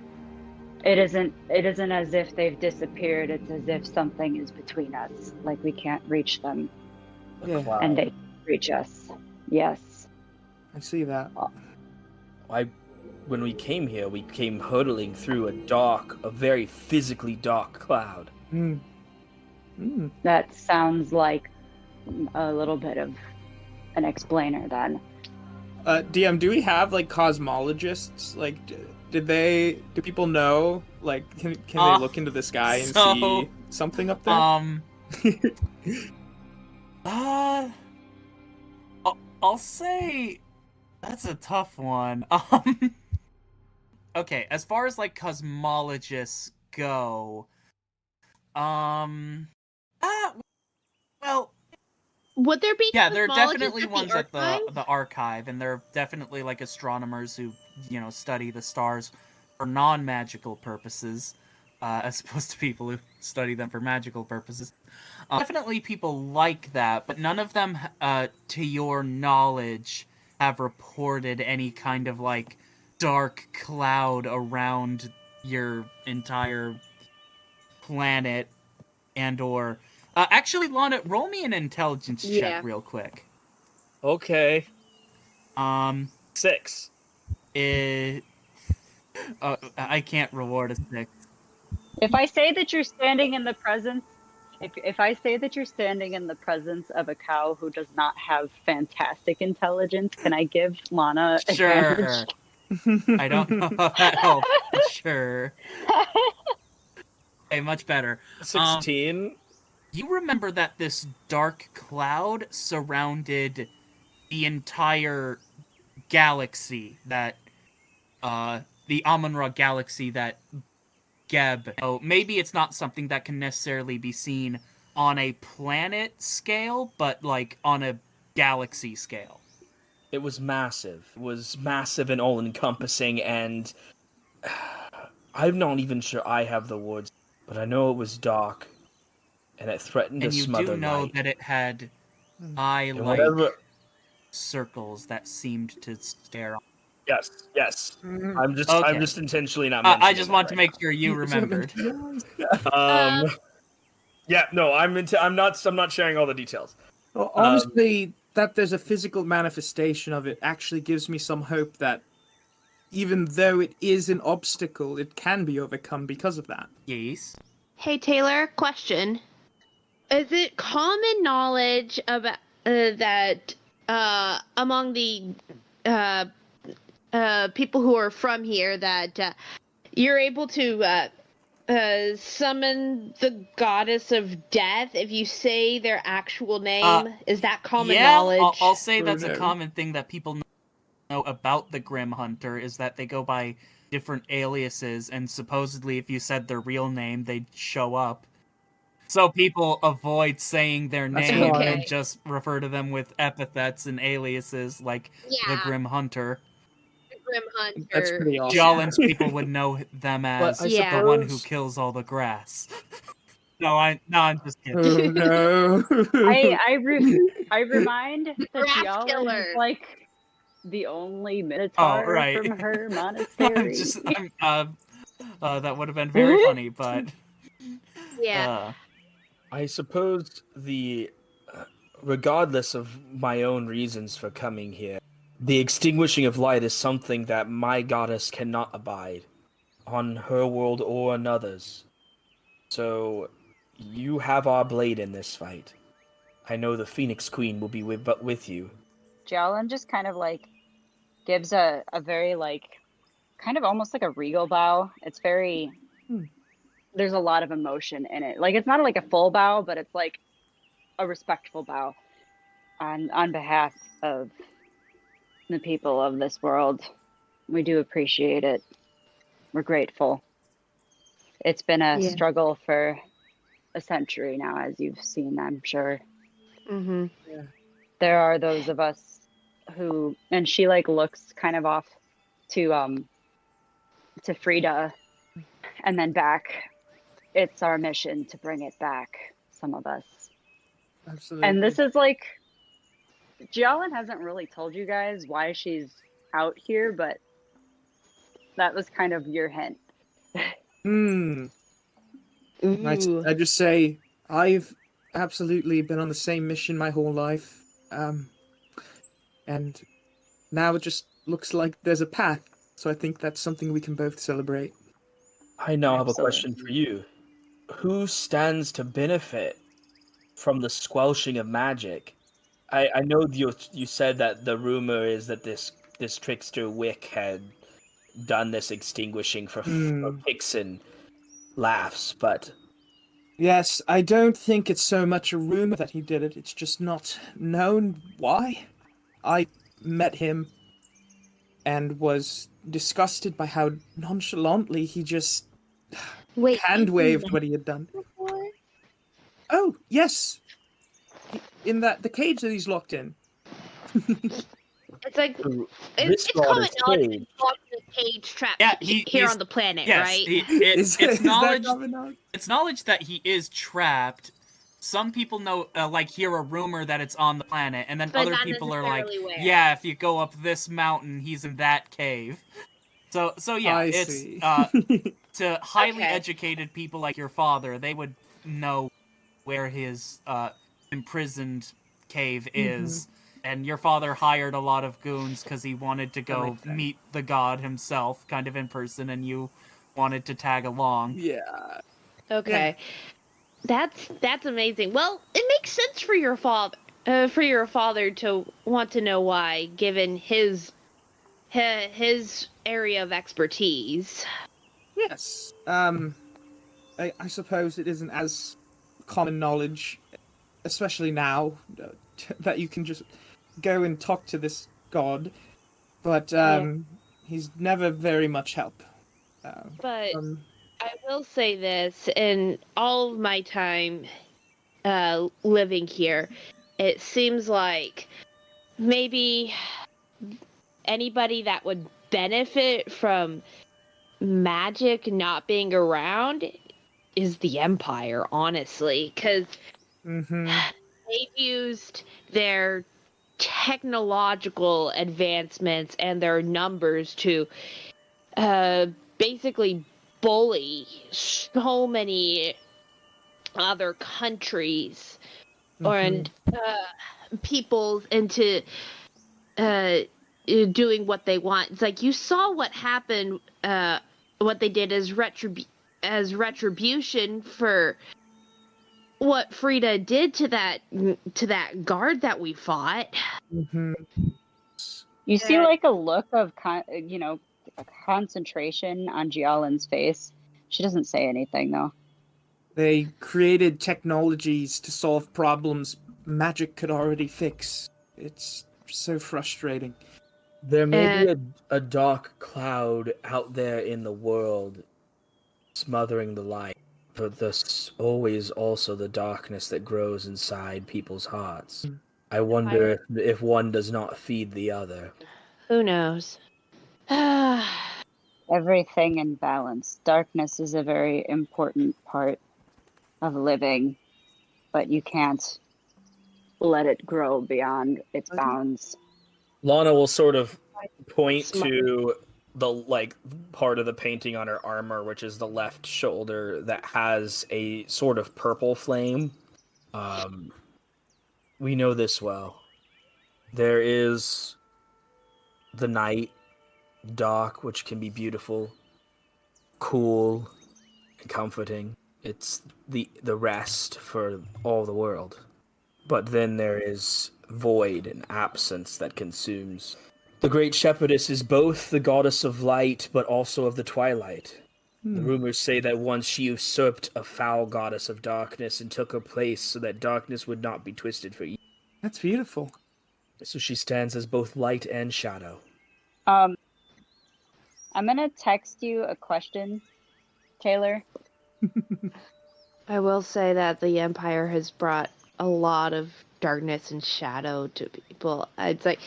It isn't as if they've disappeared, it's as if something is between us, like we can't reach them. Yeah. And they reach us. Yes. I see that. When we came here, we came hurtling through a very physically dark cloud. That sounds like a little bit of an explainer then. DM, do we have like cosmologists? Like, do people know? Like, can they look into the sky and see something up there? I'll say that's a tough one. okay, as far as like cosmologists go, well, Would there be yeah, there are cosmologists definitely at the ones at archive? the archive, and there are definitely like astronomers who, study the stars for non-magical purposes, as opposed to people who study them for magical purposes. Definitely people like that, but none of them, to your knowledge, have reported any kind of like dark cloud around your entire planet and or actually, Lana, roll me an intelligence check Yeah. real quick. Okay. 6. It I can't reward a 6. If I say that you're standing in the presence, if I say that you're standing in the presence of a cow who does not have fantastic intelligence, can I give Lana advantage? Sure. I don't know how that helps, but sure. Okay, much better. 16. You remember that this dark cloud surrounded the entire galaxy that the Amun-Ra galaxy that Geb. Oh, maybe it's not something that can necessarily be seen on a planet scale, but like on a galaxy scale. It was massive. It was massive and all-encompassing, and I'm not even sure I have the words, but I know it was dark, and it threatened And to you smother do know light. that it had And eye-like whatever. circles that seemed to stare on. Yes. Mm. I'm Okay. just intentionally not mentioning I just want to that make sure you Is it remembered. meant- right now. Yeah, no, I'm not sharing all the details. Well, honestly, that there's a physical manifestation of it actually gives me some hope that even though it is an obstacle, it can be overcome because of that. Yes. Hey Taylor, question. Is it common knowledge about that among the people who are from here that you're able to summon the goddess of death if you say their actual name? Is that common knowledge? I'll say that's a no. common thing that people know about the Grim Hunter is that they go by different aliases, and supposedly if you said their real name, they'd show up. So people avoid saying their That's name wild. and just refer to them with epithets and aliases like the Yeah, Grim Hunter. the Grim Hunter. That's pretty awesome. Jalen's people would know them as I Yeah. the one who suppose- kills all the grass. I'm just kidding. Oh no! I remind the grass Gialan killer. is like the only Minotaur right. from her monastery. That would have been very funny, but Yeah. I suppose regardless of my own reasons for coming here, the extinguishing of light is something that my goddess cannot abide on her world or another's. So you have our blade in this fight. I know the Phoenix Queen will be with you. Gialan just kind of like gives a very like kind of almost like a regal bow. It's very there's a lot of emotion in it. Like it's not like a full bow, but it's like a respectful bow on behalf of the people of this world. We do appreciate it. We're grateful. It's been a Yeah. struggle for a century now, as you've seen, I'm sure. Mm-hmm. There are those of us who, and she like looks kind of off to Frida and then back. It's our mission to bring it back, some of us. Absolutely. And this is like, Gialan hasn't really told you guys why she's out here, but that was kind of your hint. I just say I've absolutely been on the same mission my whole life, and now it just looks like there's a path. So I think that's something we can both celebrate. I now have a Absolutely. question for you. Who stands to benefit from the squelching of magic? I know you said that the rumor is that this trickster Wick had done this extinguishing for kicks and laughs, but Yes, I don't think it's so much a rumor that he did it. It's just not known why. I met him and was disgusted by how nonchalantly he just Wait, hand you've waved met what he had done. before? Oh, yes. In the cage that he's locked in. It's like This it's god common is knowledge caged. he's locked in a cage trapped Yeah, here on the planet, yes, right? Is it's that knowledge. common knowledge? It's knowledge that he is trapped. Some people know, like, hear a rumor that it's on the planet, and then But other not people are like, necessarily where. "Yeah, if you go up this mountain, he's in that cave." So yeah, I it's see. to highly Okay. educated people like your father, they would know where his imprisoned cave is. And your father hired a lot of goons because he wanted to go makes sense. meet the god himself, kind of in person, and you wanted to tag along. Yeah. Okay. That's amazing. Well, it makes sense for your father to want to know why, given his area of expertise. Yes. I suppose it isn't as common knowledge, especially now, that you can just go and talk to this god. But he's never very much help. But Um, I will say this: in all of my time living here, it seems like maybe anybody that would benefit from magic not being around is the Empire, honestly, because they've used their technological advancements and their numbers to basically bully so many other countries and peoples into doing what they want. It's like you saw what happened, what they did as retribution for what Frida did to that guard that we fought. You see like a look of a concentration on Gialin's face. She doesn't say anything though. They created technologies to solve problems magic could already fix. It's so frustrating. There may be And a dark cloud out there in the world smothering the light, but there's always also the darkness that grows inside people's hearts. I wonder if one does not feed the other. who knows? Everything in balance. Darkness is a very important part of living, but you can't let it grow beyond its bounds. Lana will sort of point Smart. to the part of the painting on her armor, which is the left shoulder, that has a sort of purple flame. We know this well. There is the night, dark, which can be beautiful, cool, and comforting. It's the rest for all the world. But then there is void and absence that consumes. The Great Shepherdess is both the goddess of light, but also of the twilight. The rumors say that once she usurped a foul goddess of darkness and took her place so that darkness would not be twisted for evil. That's beautiful. So she stands as both light and shadow. I'm gonna text you a question, Taylor. I will say that the Empire has brought a lot of darkness and shadow to people. It's like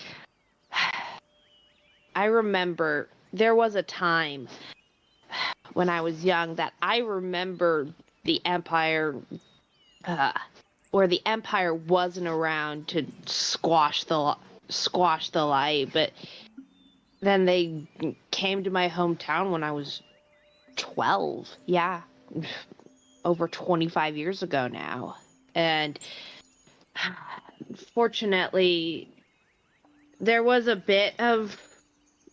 I remember there was a time when I was young that I remember the Empire, where the Empire wasn't around to squash the light, but then they came to my hometown when I was 12. Yeah, over 25 years ago now, and fortunately, there was a bit of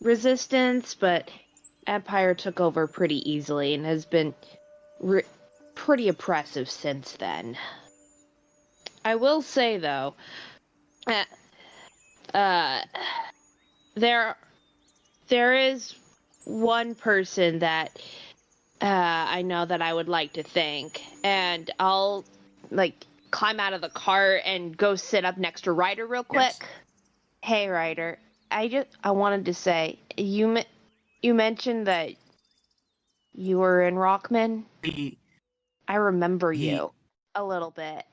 resistance, but Empire took over pretty easily and has been pretty oppressive since then. I will say though, uh, there is one person that I know that I would like to thank, and I'll climb out of the car and go sit up next to Ryder real quick. Yes. Hey, Ryder. I wanted to say you mentioned that you were in Rockman. He I remember he you a little bit.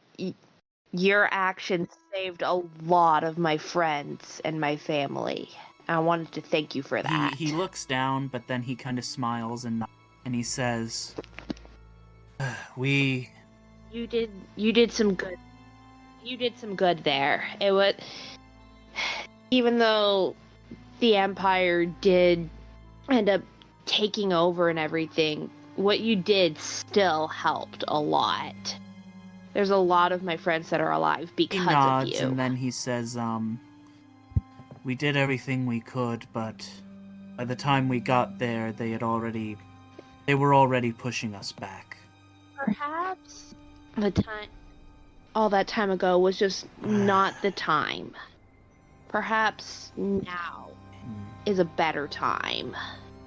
Your actions saved a lot of my friends and my family. I wanted to thank you for that. he looks down, but then he kind of smiles and he says, "We You did some good. You did some good there. It was even though the Empire did end up taking over and everything, what you did still helped a lot. There's a lot of my friends that are alive because he nods, of you. and then he says, we did everything we could, but by the time we got there, they were already pushing us back." Perhaps all that time ago was just not the time. Perhaps now is a better time,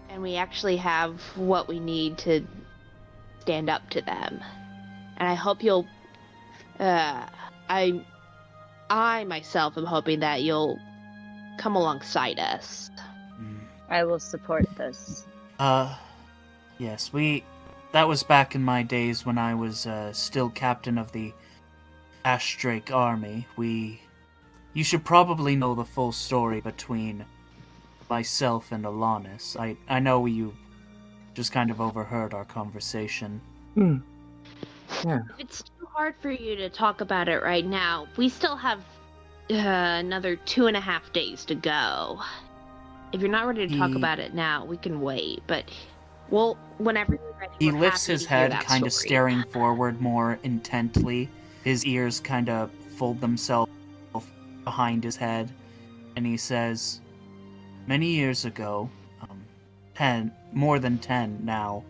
and we actually have what we need to stand up to them. And I hope you'll. I myself am hoping that you'll come alongside us. I will support this. Yes, that was back in my days when I was still captain of the Ashdrake army. You should probably know the full story between myself and Alanis. I know you just kind of overheard our conversation. Yeah. If it's too hard for you to talk about it right now, we still have another 2.5 days to go. If you're not ready to talk about it now, we can wait. But whenever you're ready, He we're lifts happy his to hear head, that kind of story. staring forward more intently. His ears kind of fold themselves behind his head, and he says, "Many years ago, more than 10 now,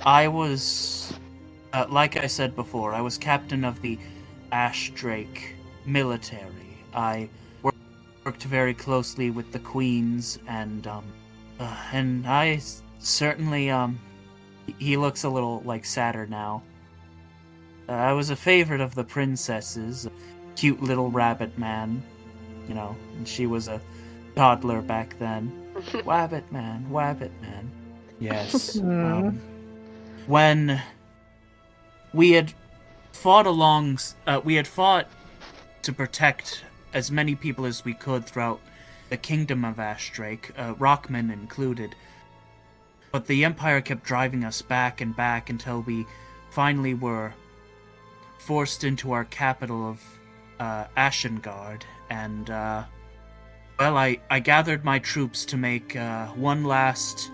I was, like I said before, I was captain of the Ashdrake military. I worked very closely with the queens, and I certainly, he looks a little, sadder now. I was a favorite of the princesses, a cute little rabbit man, and she was a toddler back then. Wabbit man, Wabbit man. Yes. When we had fought to protect as many people as we could throughout the kingdom of Ashdrake, Rockman included. But the Empire kept driving us back and back until we finally were forced into our capital of Ashengard, and I gathered my troops to make one last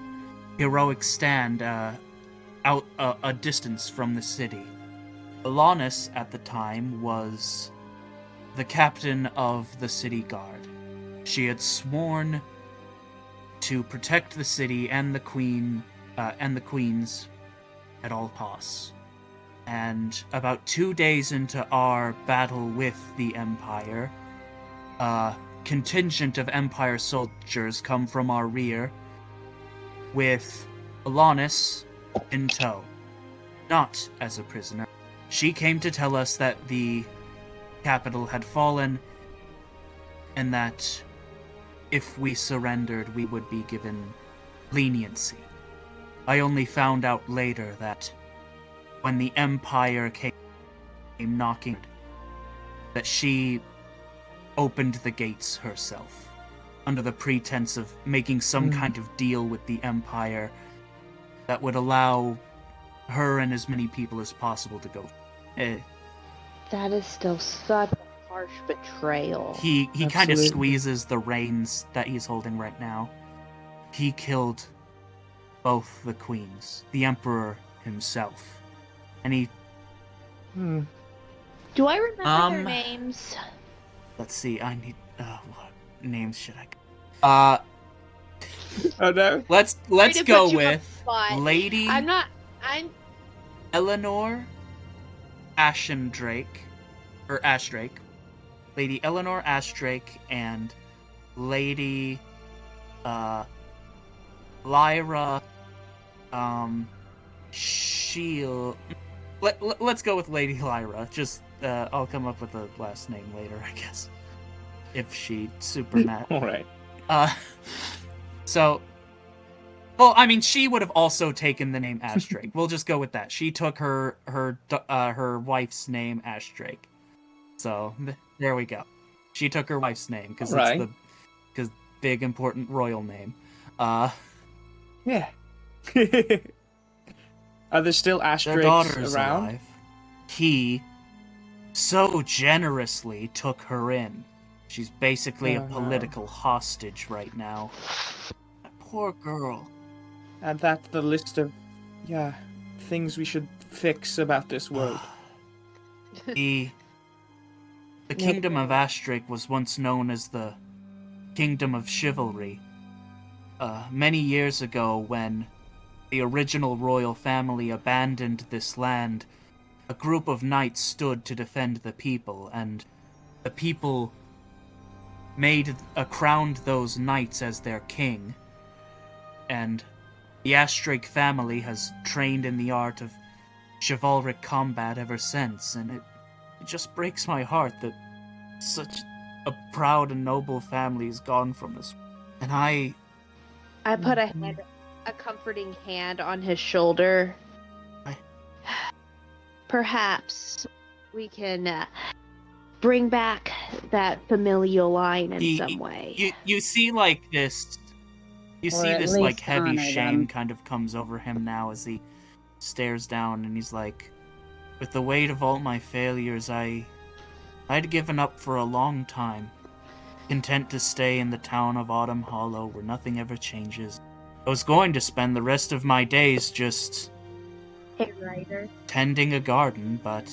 heroic stand out a distance from the city. Alanis at the time was the captain of the city guard. She had sworn to protect the city and the queens at all costs. And about 2 days into our battle with the Empire, a contingent of Empire soldiers come from our rear with Alanis in tow, not as a prisoner. She came to tell us that the capital had fallen, and that if we surrendered, we would be given leniency. I only found out later that when the Empire came knocking, that she opened the gates herself, under the pretense of making some kind of deal with the Empire that would allow her and as many people as possible to go. That is still such a harsh betrayal. He kind of Absolutely. squeezes the reins that he's holding right now. He killed both the queens, the Emperor himself, and he... Do I remember their names? Let's see, I need... what names should I... Oh no. Let's Sorry to go put you on the with spot. Lady I'm Eleanor Ashdrake, Lady Eleanor Ashdrake, and Lady Lyra Shield. Let's go with Lady Lyra. Just I'll come up with the last name later, I guess. if she super met. All right. So, well, I mean, she would have also taken the name Ash Drake. We'll just go with that. She took her wife's name, Ash Drake. So there we go. She took her wife's name because Right. it's the big important royal name. Yeah. Are there still Ash Their Drakes daughter's around? alive. He so generously took her in. She's basically a Oh, no. political hostage right now. That poor girl. Add that to the list of, things we should fix about this world. The kingdom of Ashdrake was once known as the Kingdom of Chivalry. Many years ago, when the original royal family abandoned this land, a group of knights stood to defend the people, and the people crowned those knights as their king. And the Ashdrake family has trained in the art of chivalric combat ever since, and it just breaks my heart that such a proud and noble family is gone from us. And I put a comforting hand on his shoulder. Perhaps we can bring back that familial line in some way. You see like this... You Or see at this, like, least heavy honor shame them. kind of comes over him now as he stares down, and he's like, with the weight of all my failures, I'd given up for a long time, content to stay in the town of Autumn Hollow where nothing ever changes. I was going to spend the rest of my days just Hey, Ryder. tending a garden, but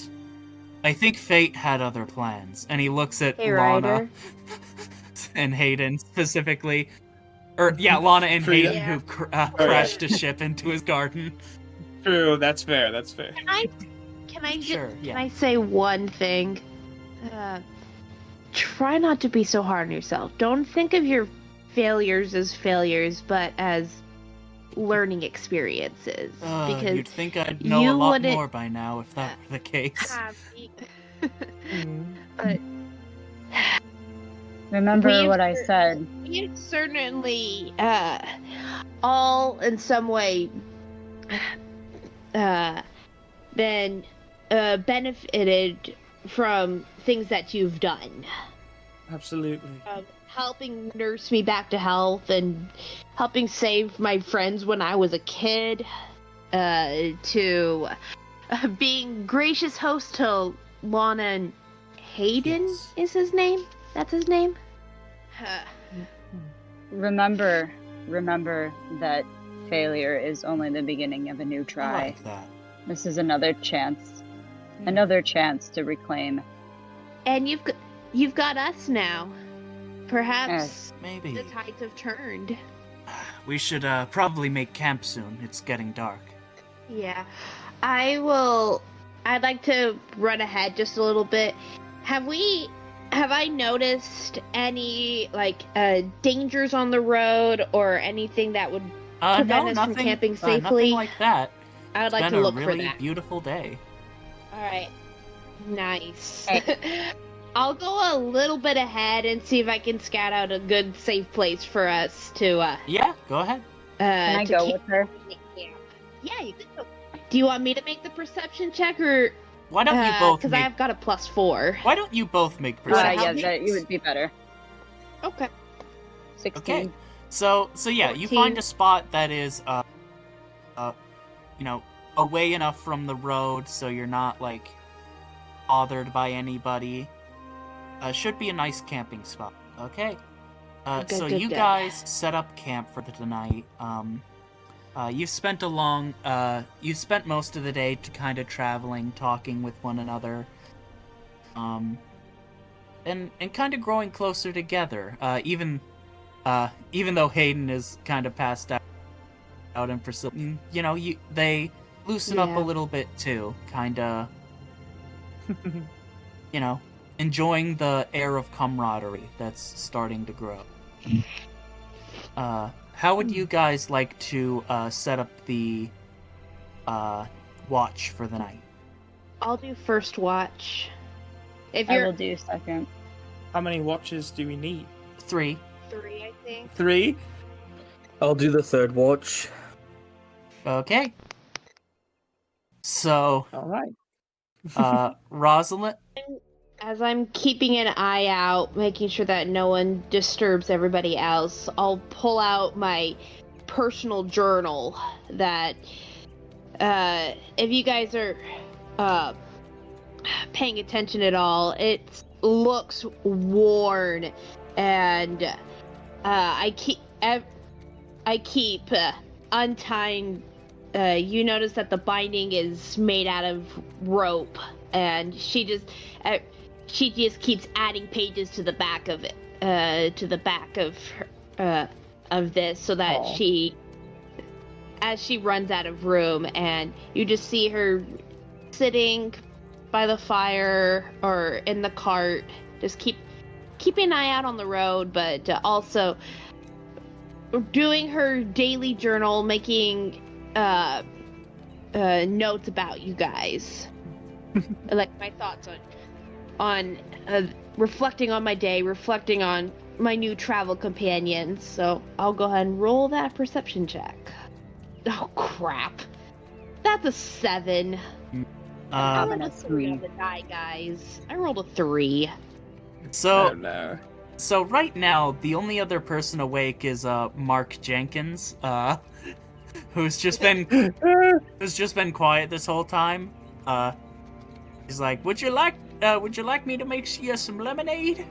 I think fate had other plans. And he looks at Hey, Lana Ryder. and Hayden specifically. Lana and True. Hayden, Yeah. who crashed a ship into his garden. True, that's fair, that's fair. Can I Sure, yeah. can I say one thing? Try not to be so hard on yourself. Don't think of your failures as failures, but as learning experiences. Because You'd think I'd know you a lot wouldn't more by now if that were the case. but Remember We've- what I said. we certainly all in some way been benefited from things that you've done. Absolutely. Helping nurse me back to health and helping save my friends when I was a kid, to being gracious host to Lana and Hayden Yes. is his name? That's his name? Remember that failure is only the beginning of a new I try. like that. This is another chance to reclaim. And you've got us now. Perhaps Yes. Maybe. the tides have turned. We should probably make camp soon. It's getting dark. Yeah. I'd like to run ahead just a little bit. Have I noticed any dangers on the road or anything that would prevent No, us nothing, from camping nothing safely? like that. I would It's like been to look a really for that. beautiful day. All right. Nice. Hey. I'll go a little bit ahead and see if I can scout out a good, safe place for us to. Yeah, go ahead. Can I go with her? Yeah, you can go. Do you want me to make the perception check or? Why don't you both? Because Make... I've got a +4. Why don't you both make Yeah, perception that checks? you would be better. Okay. 16. Okay. So yeah, you 14. find a spot that is away enough from the road so you're not like bothered by anybody. Should be a nice camping spot. Okay. So you good. guys set up camp for the night. You've spent most of the day to kind of traveling, talking with one another, and kind of growing closer together. Even though Hayden is kind of passed out and Priscilla, they loosen up a Yeah. little bit too, kind of, enjoying the air of camaraderie that's starting to grow. How would you guys like to set up the watch for the night? I'll do first watch. If I you're will do second. How many watches do we need? 3. 3, I think. 3? I'll do the third watch. Okay. So, All right. Rosalind. As I'm keeping an eye out, making sure that no one disturbs everybody else, I'll pull out my personal journal that, if you guys are paying attention at all, it looks worn, and I keep untying. You notice that the binding is made out of rope, and she just keeps adding pages to the back of it, of this, so that as she runs out of room, and you just see her sitting by the fire or in the cart, just keeping an eye out on the road, but also doing her daily journal, making notes about you guys, like my thoughts on reflecting on my day, reflecting on my new travel companions. So I'll go ahead and roll that perception check. Oh crap, that's a 7. I rolled a 3 on the die, guys. I rolled a 3. So Oh, no. So right now, the only other person awake is Mark Jenkins, who's just been quiet this whole time. He's like, would you like me to make you some lemonade?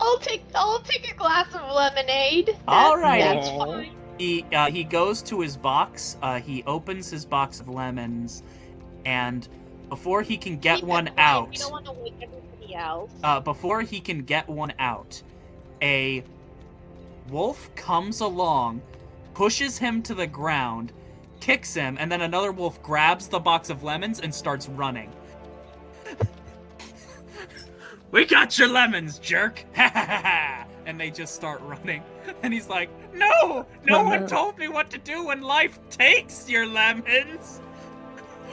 I'll take a glass of lemonade. All right. That's fine. He goes to his box. He opens his box of lemons, and before he can get one out, we don't want to wake everybody else. Before he can get one out, a wolf comes along, pushes him to the ground, kicks him, and then another wolf grabs the box of lemons and starts running. We got your lemons, jerk! Ha ha ha ha! And they just start running. And he's like, no! No one told me what to do when life takes your lemons!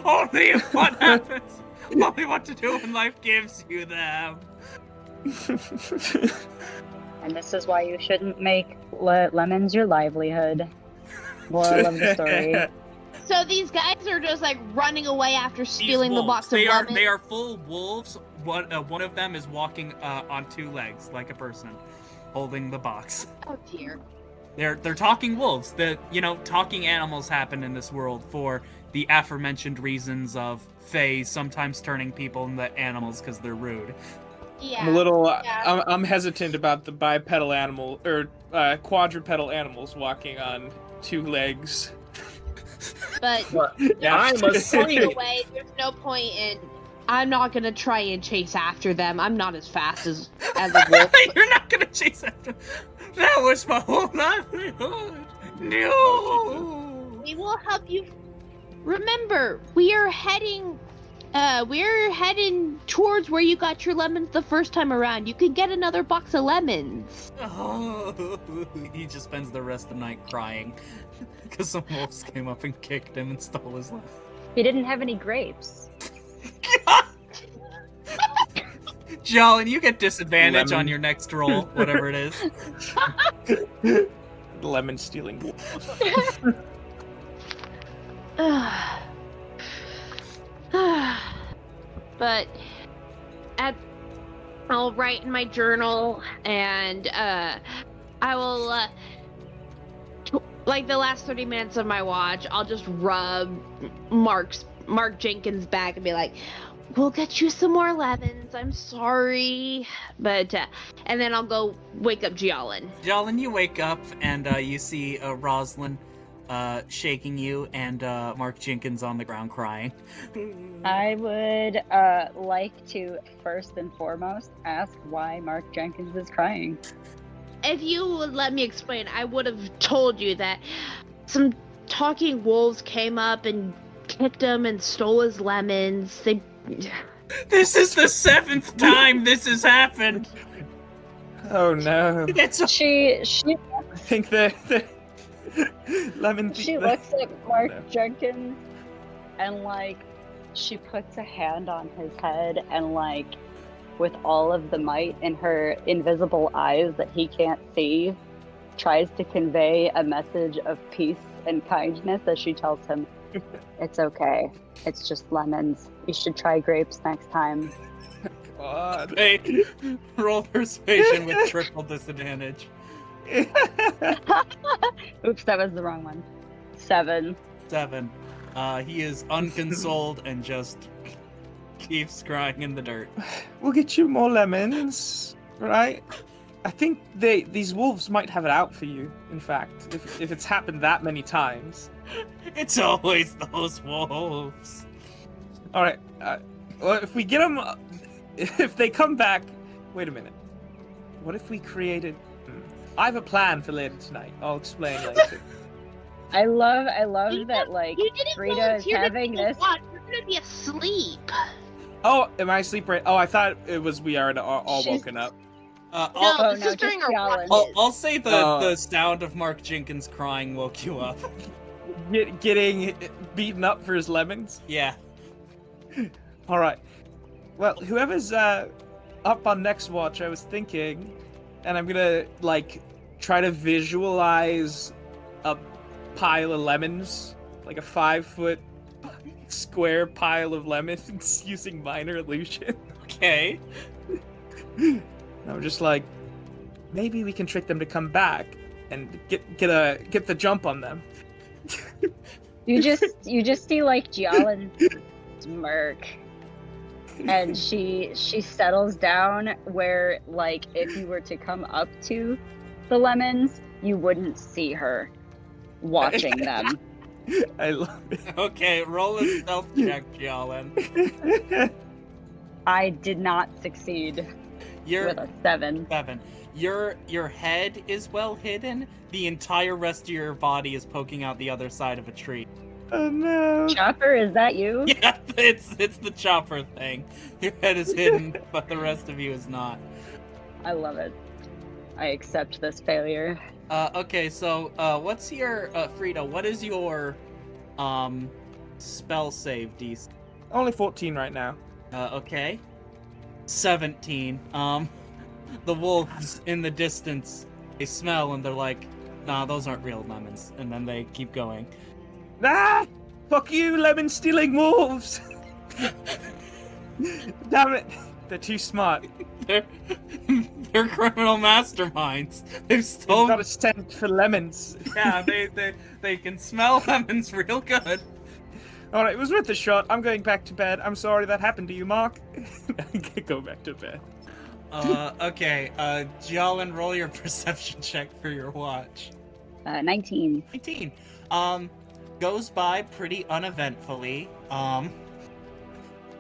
Only what happens! Only what to do when life gives you them! And this is why you shouldn't make lemons your livelihood. Moral of the story. So these guys are just like running away after stealing the box of lemons? They are full wolves. One of them is walking on 2 legs like a person, holding the box. Oh dear. They're talking wolves. Talking animals happen in this world for the aforementioned reasons of fays sometimes turning people into animals because they're rude. Yeah. I'm a little. I'm hesitant about the bipedal animal or quadrupedal animals walking on 2 legs. But I'm a saint. away, there's no point in. I'm not gonna try and chase after them. I'm not as fast as a wolf. You're not gonna chase after. That was my whole livelihood. No. We will help you. Remember, we're heading towards where you got your lemons the first time around. You can get another box of lemons. Oh, he just spends the rest of the night crying because some wolves came up and kicked him and stole his lemons. He didn't have any grapes. Jolin, you get disadvantage on your next roll, whatever it is. Lemon stealing wolf. But I'll write in my journal, and I will like the last 30 minutes of my watch, I'll just rub Mark Jenkins' back and be like, we'll get you some more lemons, I'm sorry. But and then I'll go wake up Jolin. Jolin, you wake up and you see Rosalind shaking you and Mark Jenkins on the ground crying. I would like to first and foremost ask why Mark Jenkins is crying. If you would let me explain, I would have told you that some talking wolves came up and kicked him and stole his lemons. This is the 7th time this has happened. Oh no! She I think the lemon. She looks at Mark Jenkins and she puts a hand on his head and with all of the might in her invisible eyes that he can't see, tries to convey a message of peace and kindness as she tells him, "It's okay. It's just lemons. You should try grapes next time." God. Hey, roll persuasion with triple disadvantage. Oops, that was the wrong one. 7. 7. He is unconsoled and just keeps crying in the dirt. We'll get you more lemons, right? I think these wolves might have it out for you, in fact, if it's happened that many times. It's always those wolves. Alright, well, if we get them... If they come back... Wait a minute. What if we created... I have a plan for later tonight. I'll explain later. I love that, like, You didn't Frida is volunteer to having take a this. watch. You're gonna be asleep. Oh, am I asleep right? Oh, I thought it was we are all She's- woken up. No, Oh, this no, is during just our Jalen. watches. I'll say the Oh. the sound of Mark Jenkins crying woke you up. Getting beaten up for his lemons? Yeah. Alright. Well, whoever's up on next watch, I was thinking, and I'm gonna, like, try to visualize a pile of lemons, like a 5-foot square pile of lemons using minor illusion. Okay. I'm just like, maybe we can trick them to come back and get the jump on them. You just see like Jialan smirk, and she settles down where, like, if you were to come up to the lemons, you wouldn't see her watching them. I love Okay, roll a stealth check, Jialan. it. I did not succeed You're with a 7. 7. Your head is well hidden. The entire rest of your body is poking out the other side of a tree. Oh no. Chopper, is that you? Yeah, it's the chopper thing. Your head is hidden, but the rest of you is not. I love it. I accept this failure. Okay, so what's your Frida? What is your spell save DC? Only 14 right now. Okay. 17. The wolves in the distance, they smell and they're like, nah, those aren't real lemons. And then they keep going. Ah! Fuck you, lemon stealing wolves! Damn it! They're too smart. They're criminal masterminds. They've They've stolen. got a scent for lemons. Yeah, they can smell lemons real good. Alright, it was worth a shot. I'm going back to bed. I'm sorry that happened to you, Mark. I can go back to bed. Okay. Jialan, roll your perception check for your watch. 19. 19. Goes by pretty uneventfully.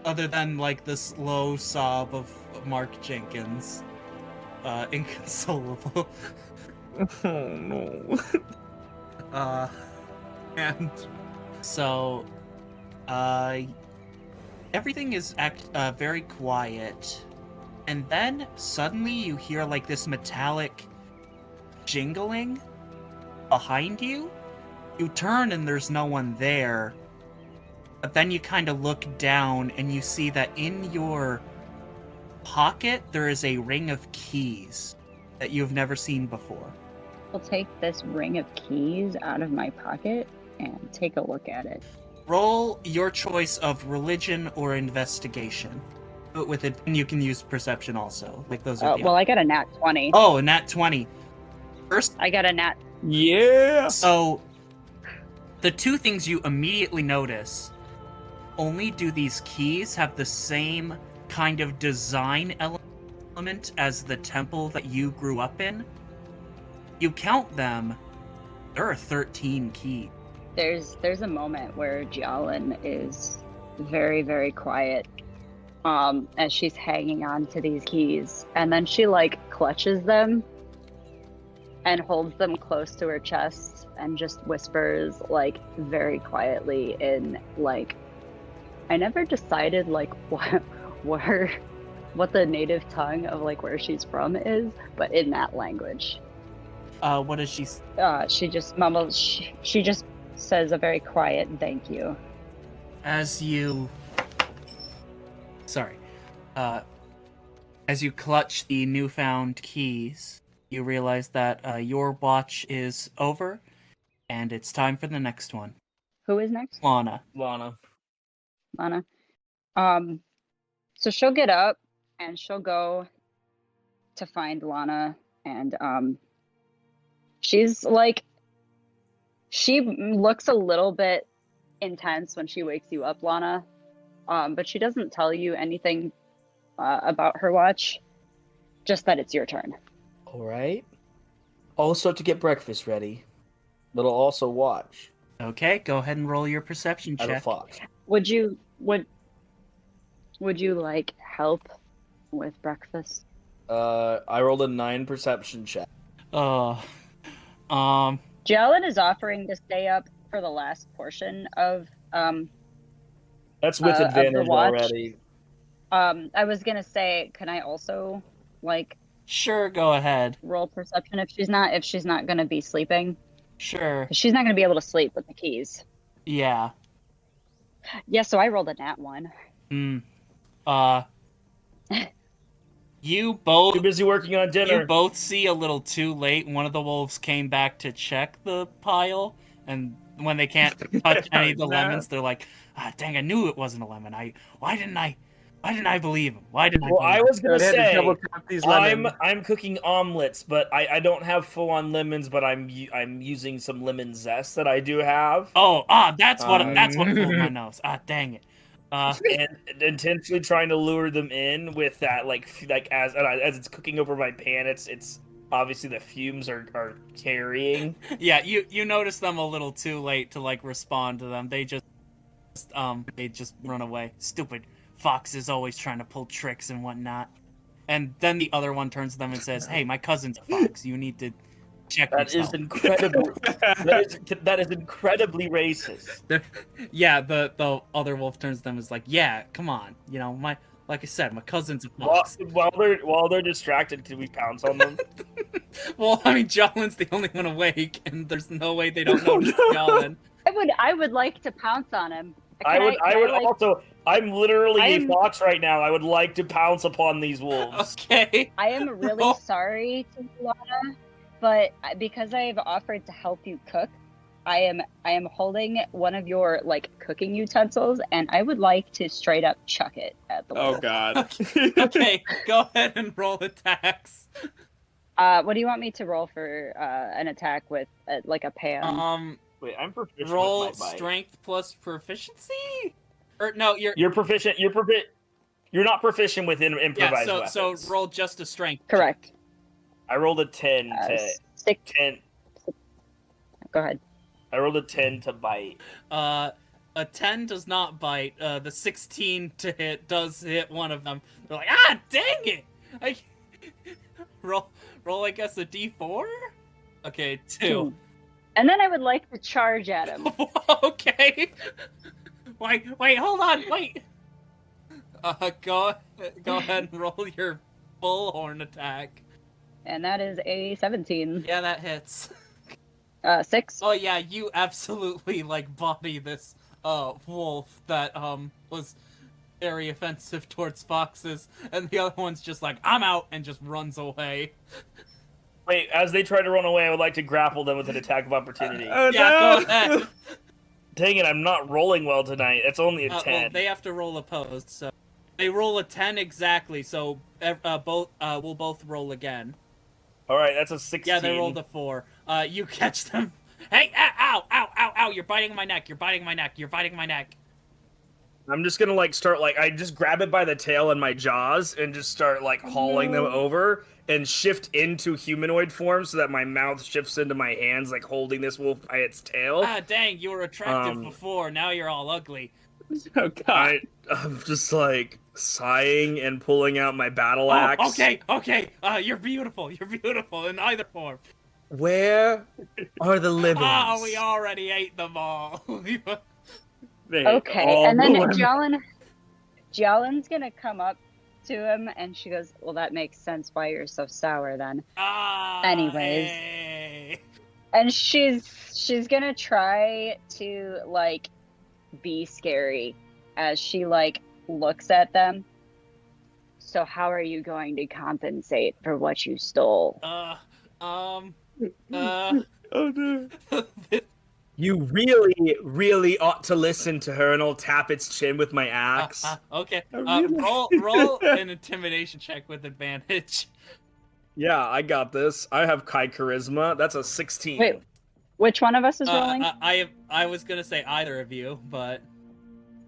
Other than like the slow sob of Mark Jenkins. Inconsolable. Oh no. And so, everything is very quiet. And then suddenly you hear like this metallic jingling behind you. You turn and there's no one there. But then you kind of look down and you see that in your pocket there is a ring of keys that you've never seen before. I'll take this ring of keys out of my pocket and take a look at it. Roll your choice of religion or investigation. But with it, and you can use perception also. Like those are the Well, I got a nat 20. Oh, nat 20. First, I got a nat. Yeah! so the two things you immediately notice, only do these keys have the same kind of design element as the temple that you grew up in. You count them, there are 13 keys. There's a moment where Jialan is very, very quiet as she's hanging on to these keys, and then she like clutches them and holds them close to her chest and just whispers like very quietly in like, I never decided like what the native tongue of like where she's from is, but in that language. What does she She just mumbles. She just says a very quiet thank you. As you clutch the newfound keys, you realize that your watch is over, and it's time for the next one. Who is next? Lana. Lana. Lana. So she'll get up and she'll go to find Lana, and she's like, she looks a little bit intense when she wakes you up, Lana. But she doesn't tell you anything about her watch, just that it's your turn. All right. Also to get breakfast ready, but I'll also watch. Okay, go ahead and roll your perception As a check. fox. Would you like help with breakfast? I rolled a 9 perception check. Jalen is offering to stay up for the last portion of That's with of the advantage watch. already. I was gonna say, can I also like Sure, go ahead. roll perception if she's not gonna be sleeping? Sure. 'Cause she's not gonna be able to sleep with the keys. Yeah. Yeah, so I rolled a nat 1. You both Too busy working on dinner. You both see a little too late. One of the wolves came back to check the pile, and when they can't touch any of the lemons, they're like, "Ah, dang! I knew it wasn't a lemon. Why didn't I believe him? Why didn't I?" Well, I was gonna They had to say double tap these lemons. I'm cooking omelets, but I don't have full on lemons, but I'm using some lemon zest that I do have. That's what pulled my nose. Dang it. And intentionally trying to lure them in with that, like as it's cooking over my pan, it's obviously the fumes are carrying. Yeah, you notice them a little too late to like respond to them. They just run away. Stupid foxes always trying to pull tricks and whatnot. And then the other one turns to them and says, "Hey, my cousin's a fox. You need to check That yourself." is incredible. that is incredibly racist. Yeah, the other wolf turns to them and is like, "Yeah, come on. You know, like I said, my cousin's a fox." While they're distracted, can we pounce on them? Well, I mean, Jalen's the only one awake, and there's no way they don't notice Jalen. I would like to pounce on him. I'm literally a fox right now. I would like to pounce upon these wolves. Okay. I am really sorry to Lana, but because I have offered to help you cook, I am holding one of your like cooking utensils, and I would like to straight up chuck it at the wolf. Oh god. Okay, go ahead and roll attacks. What do you want me to roll for an attack with like a pan? Wait, I'm proficient. Roll with my bite. strength plus proficiency. Or no, You're proficient. You're not proficient with improvised weapons. So roll just a strength. Correct. I rolled a 10 to 10. Go ahead. I rolled a 10 to bite. A 10 does not bite. The 16 to hit does hit one of them. They're like, dang it! Roll, I guess, a d4? Okay, 2. And then I would like to charge at him. Okay. Wait, hold on, wait. Go ahead and roll your bullhorn attack. And that is a 17. Yeah, that hits. 6. Oh yeah, you absolutely like body this wolf that was very offensive towards foxes, and the other one's just like, "I'm out," and just runs away. Wait, as they try to run away, I would like to grapple them with an attack of opportunity. Oh, Yeah, no! go ahead. Dang it, I'm not rolling well tonight. It's only a 10. Well, they have to roll opposed, so they roll a 10 exactly. So we'll both roll again. All right, that's a 16. Yeah, they rolled a 4. You catch them. Hey, ow, ow, ow, ow! You're biting my neck. You're biting my neck. You're biting my neck. I'm just gonna I just grab it by the tail in my jaws and just start hauling them over and shift into humanoid form so that my mouth shifts into my hands, like holding this wolf by its tail. Dang, you were attractive before. Now you're all ugly. Oh god. I'm just sighing and pulling out my battle axe. Okay. You're beautiful. You're beautiful in either form. Where are the lemons? We already ate them all. Okay, and then Jalen's gonna come up to him, and she goes, "Well, that makes sense why you're so sour then." Anyways. Hey. And she's gonna try to be scary as she looks at them. So how are you going to compensate for what you stole? Oh no. You really, really ought to listen to her, and I'll tap its chin with my axe. Okay. really- Roll an intimidation check with advantage. Yeah, I got this. I have Kai Charisma. That's a 16. Wait, which one of us is rolling? I was gonna say either of you, but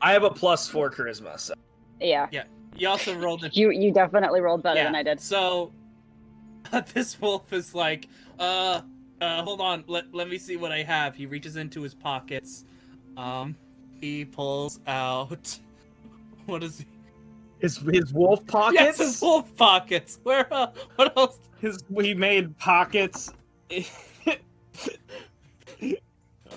I have a +4 Charisma, so. Yeah. yeah. You also rolled a You definitely rolled better than I did. So this wolf is like, hold on, let me see what I have. He reaches into his pockets. He pulls out what is he? His wolf pockets? Yes, his wolf pockets. Where what else? We made pockets.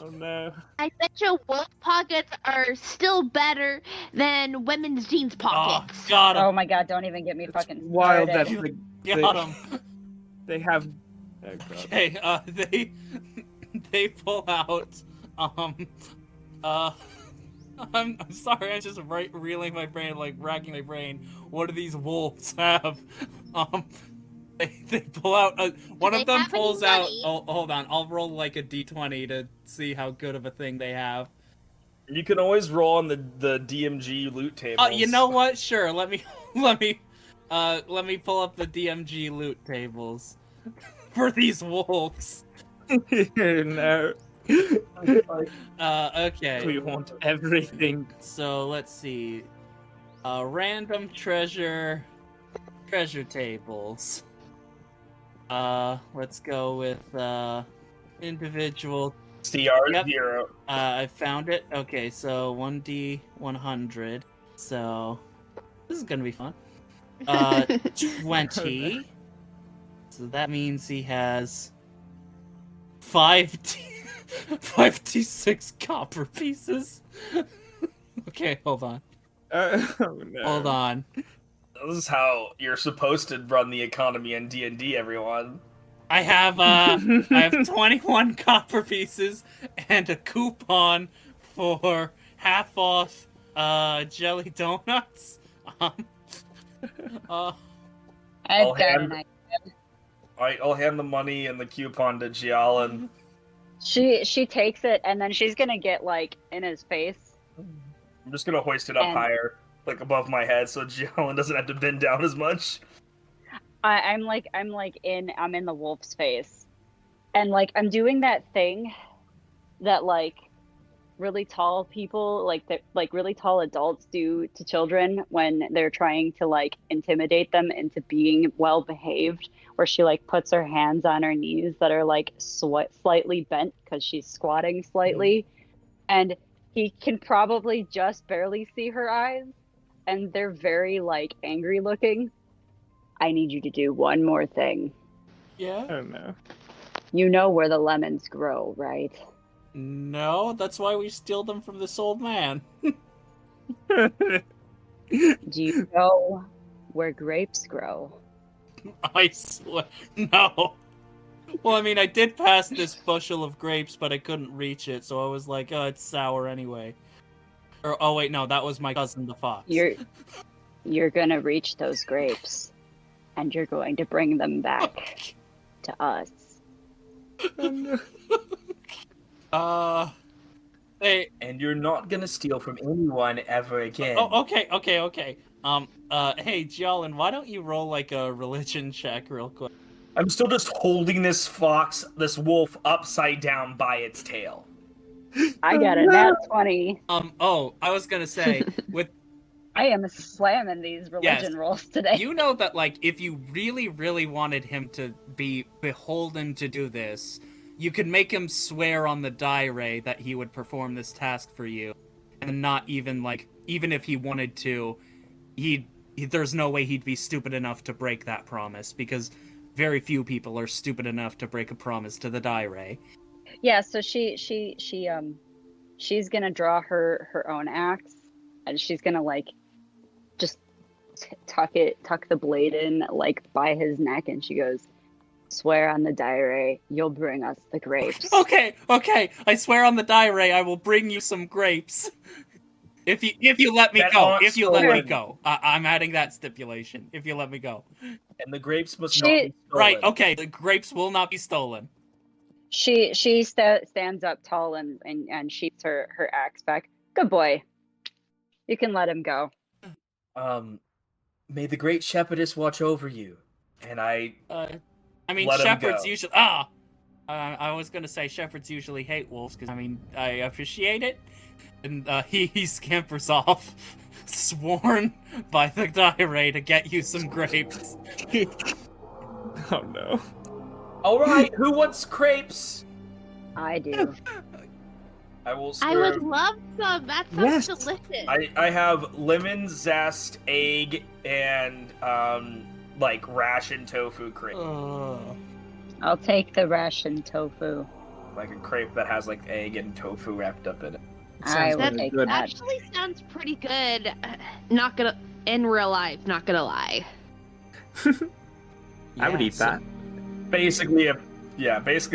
Oh no. I bet your wolf pockets are still better than women's jeans Oh, pockets. got him. Oh my god, don't even get me fucking Wild started. that Got him. they have. Oh god. Okay, they pull out I'm sorry, I'm just reeling my brain, like racking my brain. What do these wolves have? They pull out one they of them have any pulls out. money? Oh, hold on, I'll roll like a d20 to see how good of a thing they have. You can always roll on the DMG loot tables. Oh, you know what? Sure, let me let me pull up the DMG loot tables for these wolves. No. Okay. We want everything. So let's see. Random treasure tables. Let's go with individual. CR Yep. 0. I found it. Okay, so 1D 100. So this is gonna be fun. 20. So that means he has 5d6 copper pieces. Okay, hold on. Oh no. Hold on. This is how you're supposed to run the economy in D&D, everyone. I have 21 copper pieces and a coupon for half off jelly donuts. I've got an idea. Alright, I'll hand the money and the coupon to Jialan. She takes it and then she's gonna get like in his face. I'm just gonna hoist it up And- higher, like above my head, so Jialan doesn't have to bend down as much. I'm in the wolf's face, and like I'm doing that thing that like really tall people like really tall adults do to children when they're trying to like intimidate them into being well behaved, where she like puts her hands on her knees that are like slightly bent because she's squatting slightly, and he can probably just barely see her eyes, and they're very like angry looking. I need you to do one more thing. Yeah? Oh no. You know where the lemons grow, right? No, that's why we steal them from this old man. Do you know where grapes grow? I swear. No. Well, I mean, I did pass this bushel of grapes, but I couldn't reach it, so I was like, oh, it's sour anyway. Or, oh wait, no, that was my cousin the fox. You're gonna reach those grapes, and you're going to bring them back to us. Hey. And you're not gonna steal from anyone ever again. Oh, okay. Hey, Jialan, why don't you roll like a religion check real quick? I'm still just holding this wolf upside down by its tail. I got a nat 20. Oh, I was gonna say, with I am slamming these religion rolls today. you know that, like, if you really, really wanted him to be beholden to do this, you could make him swear on the diary that he would perform this task for you, and not even, like, even if he wanted to, there's no way he'd be stupid enough to break that promise, because very few people are stupid enough to break a promise to the diary. Yeah, so she's gonna draw her own axe, and she's gonna like just tuck the blade in like by his neck, and she goes, "Swear on the diary, you'll bring us the grapes." Okay, I swear on the diary I will bring you some grapes. If you let me That go, aren't if you let me stolen. go, I'm adding that stipulation. If you let me go, And the grapes must not She- be stolen. right? Okay, the grapes will not be stolen. She stands up tall and sheets her axe back. Good boy. You can let him go. May the great shepherdess watch over you. And I I mean, let him shepherds go. usually. I was gonna say shepherds usually hate wolves because I mean I appreciate it, and he scampers off, sworn by the diary to get you some grapes. Oh no. All right, who wants crepes? I do. I will I serve. would love some. That sounds Yes. delicious. I have lemon zest, egg, and like ration tofu crepe. I'll take the ration tofu. Like a crepe that has like egg and tofu wrapped up in it. I will really take good. that. Actually sounds pretty good. Not gonna in real life. Not gonna lie. I would eat that. Basically a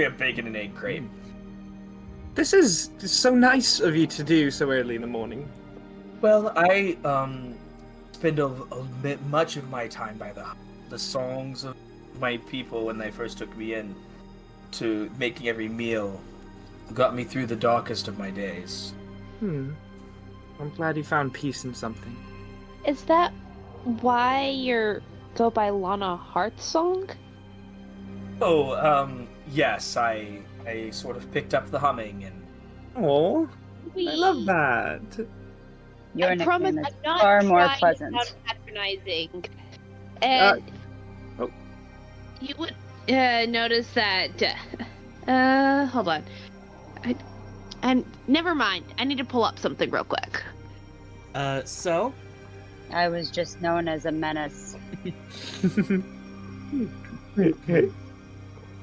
bacon and egg crepe. This is so nice of you to do so early in the morning. Well, I spend much of my time by the songs of my people when they first took me in to making every meal got me through the darkest of my days. I'm glad you found peace in something. Is that why you're go by Lana Heartsong? Oh, yes, I sort of picked up the humming and Oh, I love that. Your I promise nickname is I'm not far more trying pleasant. to sound patronizing. And you would notice that. Hold on. And never mind. I need to pull up something real quick. So I was just known as a menace.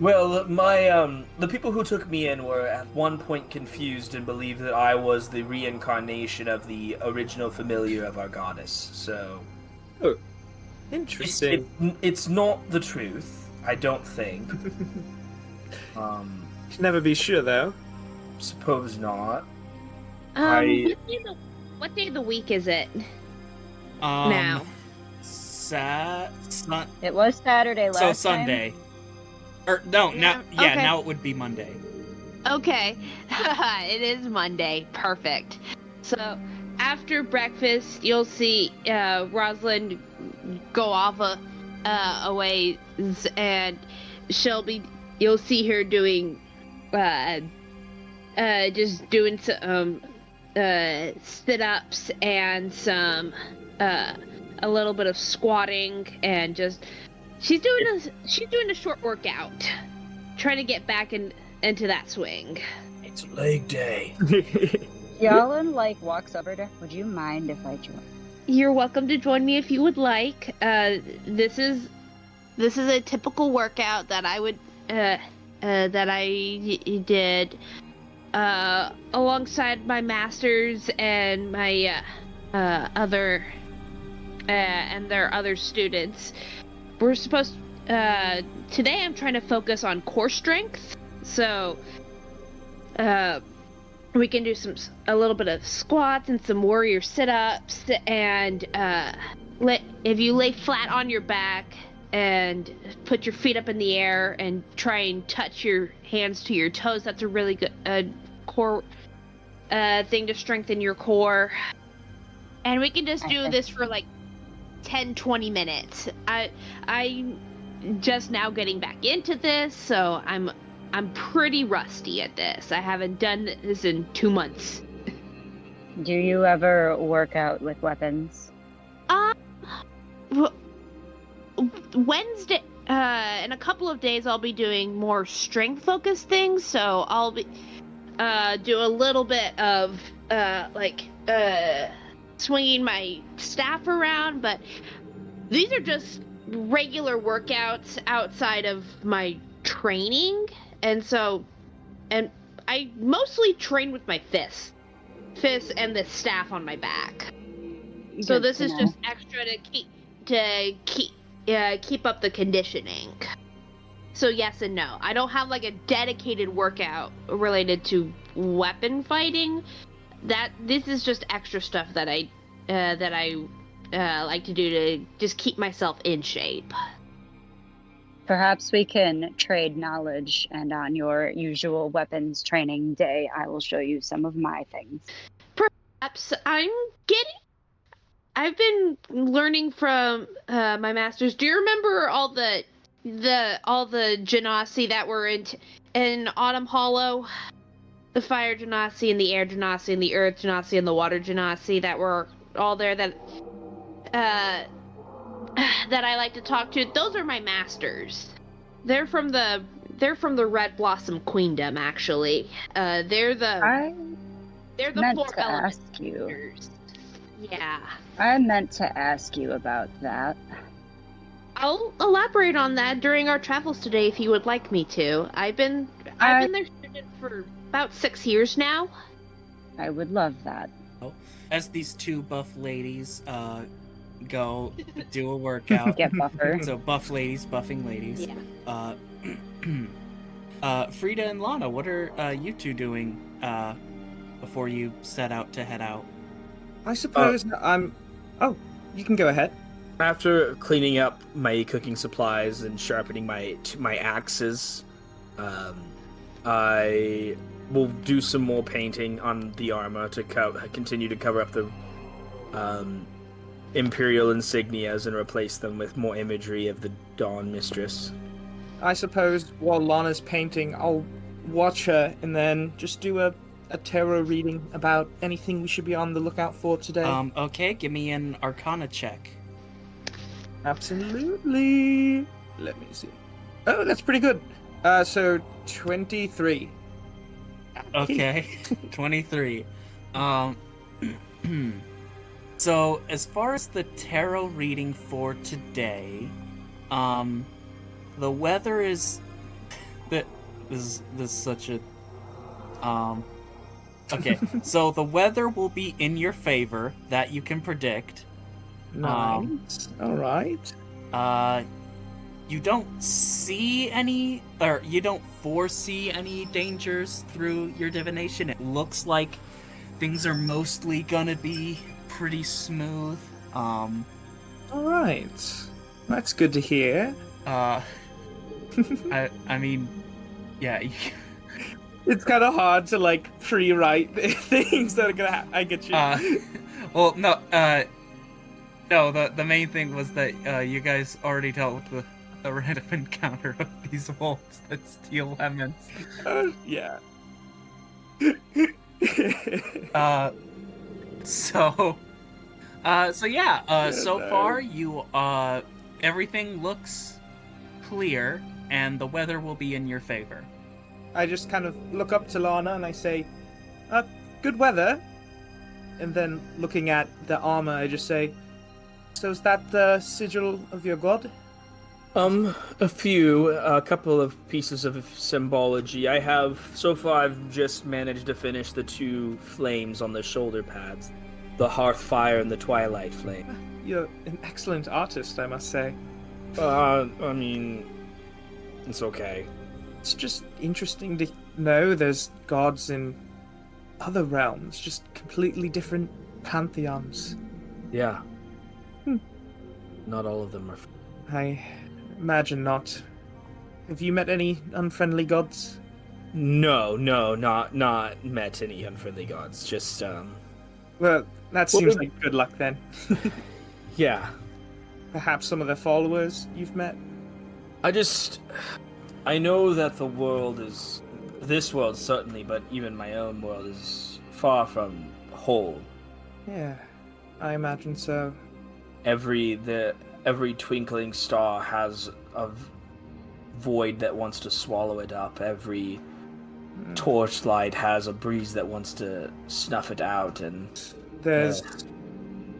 well, my the people who took me in were at one point confused and believed that I was the reincarnation of the original familiar of our goddess. So, Interesting. it's not the truth, I don't think. Can never be sure though. Suppose not. What day of the week is it? now, It was Saturday last so time. Sunday. Or no, now okay. now it would be Monday. Okay. It is Monday. Perfect. So after breakfast, you'll see Rosalind go off a ways, and you'll see her doing just doing some sit-ups and some a little bit of squatting, and just she's doing a short workout, trying to get back into that swing. It's leg day. Yalin walks over to her. Would you mind if I join? You're welcome to join me if you would like. This is a typical workout that I would that I did alongside my masters and my other and their other students. We're supposed today I'm trying to focus on core strength, so we can do a little bit of squats and some warrior sit-ups, and if you lay flat on your back and put your feet up in the air and try and touch your hands to your toes, that's a really good core thing to strengthen your core. And we can just do this for 10-20 minutes. I'm just now getting back into this, so I'm pretty rusty at this. I haven't done this in 2 months. Do you ever work out with weapons? Wednesday, in a couple of days, I'll be doing more strength-focused things, so I'll be do a little bit of swinging my staff around, but these are just regular workouts outside of my training, and I mostly train with my fists and the staff on my back. So Good this to is know. just extra to keep up the conditioning. So yes and no. I don't have a dedicated workout related to weapon fighting. this is just extra stuff that I like to do to just keep myself in shape. Perhaps we can trade knowledge, and on your usual weapons training day, I will show you some of my things. Perhaps I've been learning from my masters. Do you remember all the genasi that were in Autumn Hollow? The fire genasi and the air genasi and the earth genasi and the water genasi that were all there that that I like to talk to. Those are my masters. They're from the Red Blossom Queendom, actually. They're the meant four to elements. ask you. Yeah. I meant to ask you about that. I'll elaborate on that during our travels today if you would like me to. I've been their student for about 6 years now. I would love that. As these two buff ladies go do a workout. Get buffer. So buff ladies, buffing ladies. Yeah. Frida and Lana, what are you two doing before you set out to head out? I suppose I'm... Oh, you can go ahead. After cleaning up my cooking supplies and sharpening my axes, I will do some more painting on the armor to continue to cover up the Imperial insignias and replace them with more imagery of the Dawn Mistress. I suppose while Lana's painting, I'll watch her and then just do a tarot reading about anything we should be on the lookout for today. Okay, give me an Arcana check. Absolutely. Let me see. Oh, that's pretty good. So 23. Okay, 23. So as far as the tarot reading for today, the weather is this is such a okay. So the weather will be in your favor, that you can predict. Nice. All right. You don't see any, or you don't foresee any dangers through your divination. It looks like things are mostly gonna be pretty smooth. All right. That's good to hear. I mean, yeah. It's kind of hard to like pre-write things that are gonna happen. I get you. Well, no. No, the main thing was that you guys already dealt with the random encounter of these wolves that steal lemons. Yeah. So yeah. So no. far, you everything looks clear, and the weather will be in your favor. I just kind of look up to Lana and I say, good weather. And then looking at the armor, I just say, so is that the sigil of your god? A couple of pieces of symbology. So far I've just managed to finish the two flames on the shoulder pads. The hearth fire and the twilight flame. You're an excellent artist, I must say. I mean, it's okay. It's just interesting to know there's gods in other realms, just completely different pantheons. Yeah. Not all of them are... I imagine not. Have you met any unfriendly gods? No, not met any unfriendly gods. Just, Well, that seems like good luck then. Yeah. Perhaps some of their followers you've met? I know that the world is... This world, certainly, but even my own world is far from whole. Yeah, I imagine so. Every twinkling star has a void that wants to swallow it up. Every torchlight has a breeze that wants to snuff it out, and there's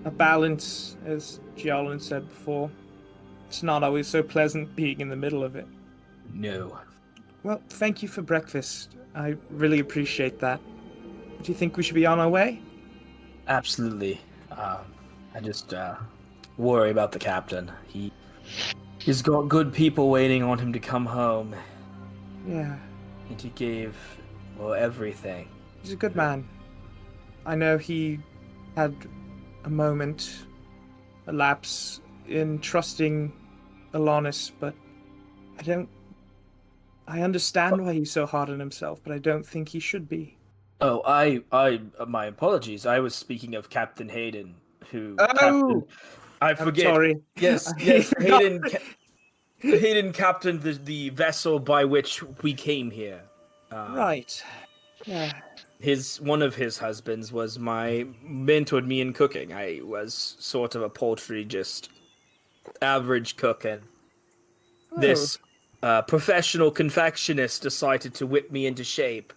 a balance, as Gialin said before. It's not always so pleasant being in the middle of it. No. Well, thank you for breakfast. I really appreciate that. Do you think we should be on our way? Absolutely. I just worry about the captain. He's got good people waiting on him to come home. Yeah. And he gave, everything. He's a good man. I know he had a moment, a lapse in trusting Alanis, but I understand why he's so hard on himself, but I don't think he should be. Oh, my apologies. I was speaking of Captain Hayden, who Oh, I I'm forget. sorry. Yes, I yes, forgot. Hayden captained the vessel by which we came here. Right. Yeah. One of his husbands was mentored me in cooking. I was sort of a poultry, just average cook, and Oh. this professional confectionist decided to whip me into shape.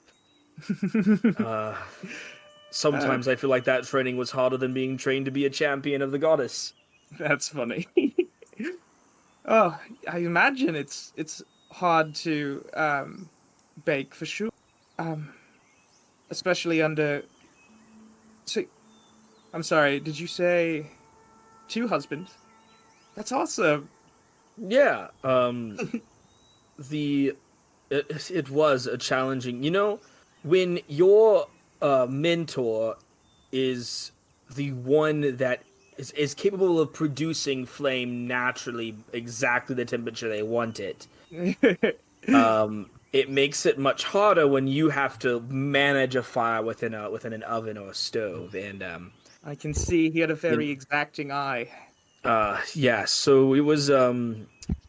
Sometimes I feel like that training was harder than being trained to be a champion of the goddess. That's funny. Oh, I imagine it's hard to bake for sure. Especially under. So, I'm sorry. Did you say 2 husbands? That's awesome. Yeah, the it was a challenging. When your mentor is the one that is capable of producing flame naturally, exactly the temperature they want it. It makes it much harder when you have to manage a fire within an oven or a stove, and I can see he had a you very exacting eye. yeah. So it was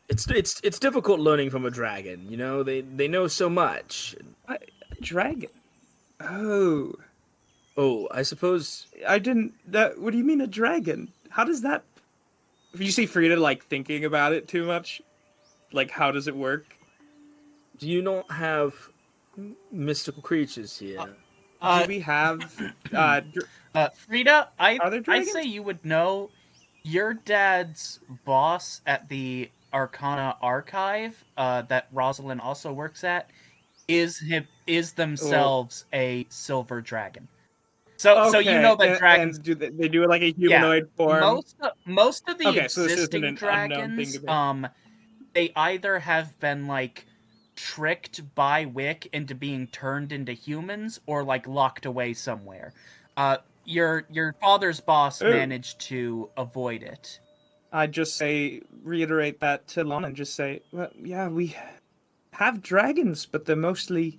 it's difficult learning from a dragon. They know so much. A dragon. Oh, Oh, I suppose. I didn't. What do you mean a dragon? How does that? If you see Frida like thinking about it too much, like how does it work? Do you not have mystical creatures here? Do we have? Frida, Are there I dragons? say you would know. Your dad's boss at the Arcana Archive, that Rosalind also works at, is themselves a silver dragon. So you know that dragons. and do they do it like a humanoid form? Most of the Okay, so this isn't existing an unknown thing dragons, to me. they either have been like tricked by Wick into being turned into humans or like locked away somewhere. Your father's boss Oh. managed to avoid it. I just reiterate that to Lon and just say, well, yeah, we have dragons, but they're mostly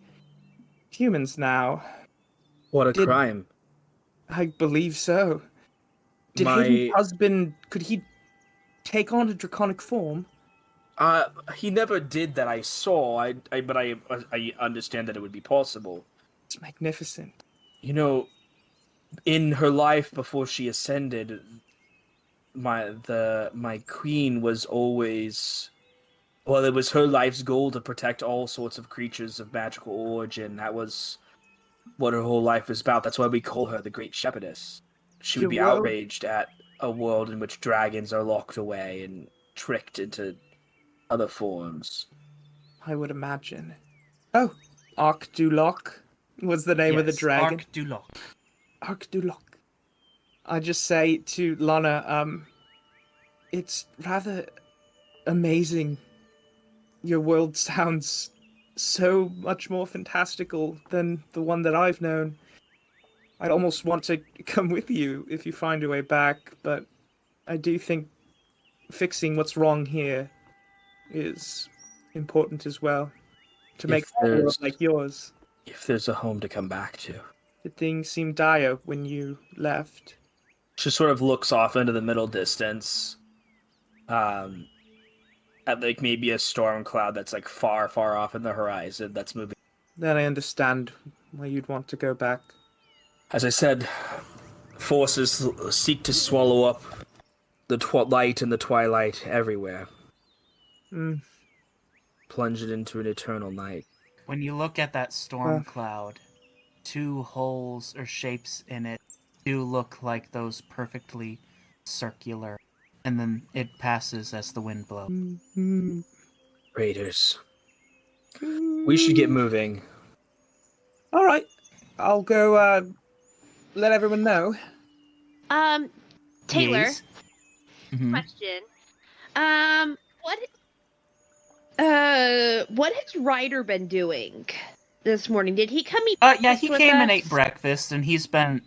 humans now. What a crime! I believe so. Did Hayden's husband, could he take on a draconic form? He never did that. I saw. But I understand that it would be possible. It's magnificent. In her life before she ascended, my queen was always. Well, it was her life's goal to protect all sorts of creatures of magical origin. That was what her whole life was about. That's why we call her the Great Shepherdess. She would be outraged at a world in which dragons are locked away and tricked into other forms. I would imagine. Oh, Arc-du-Loc was the name of the dragon. Arc-du-Loc. Arc-du-Loc. I just say to Lana, it's rather amazing. Your world sounds so much more fantastical than the one that I've known. I'd almost want to come with you if you find a way back, but I do think fixing what's wrong here is important as well. To make a world like yours. If there's a home to come back to. Did things seem dire when you left? She sort of looks off into the middle distance. At like maybe a storm cloud that's like far, far off in the horizon that's moving. Then I understand why you'd want to go back. As I said, forces seek to swallow up the light and the twilight everywhere. Plunge it into an eternal night. When you look at that storm cloud, 2 holes or shapes in it do look like those perfectly circular. And then it passes as the wind blows. Raiders. We should get moving. All right. I'll go let everyone know. Taylor. Yes. Mm-hmm. Question. What has Ryder been doing? this morning? Did he come eat Yeah, breakfast he with came and us? ate breakfast, and he's been,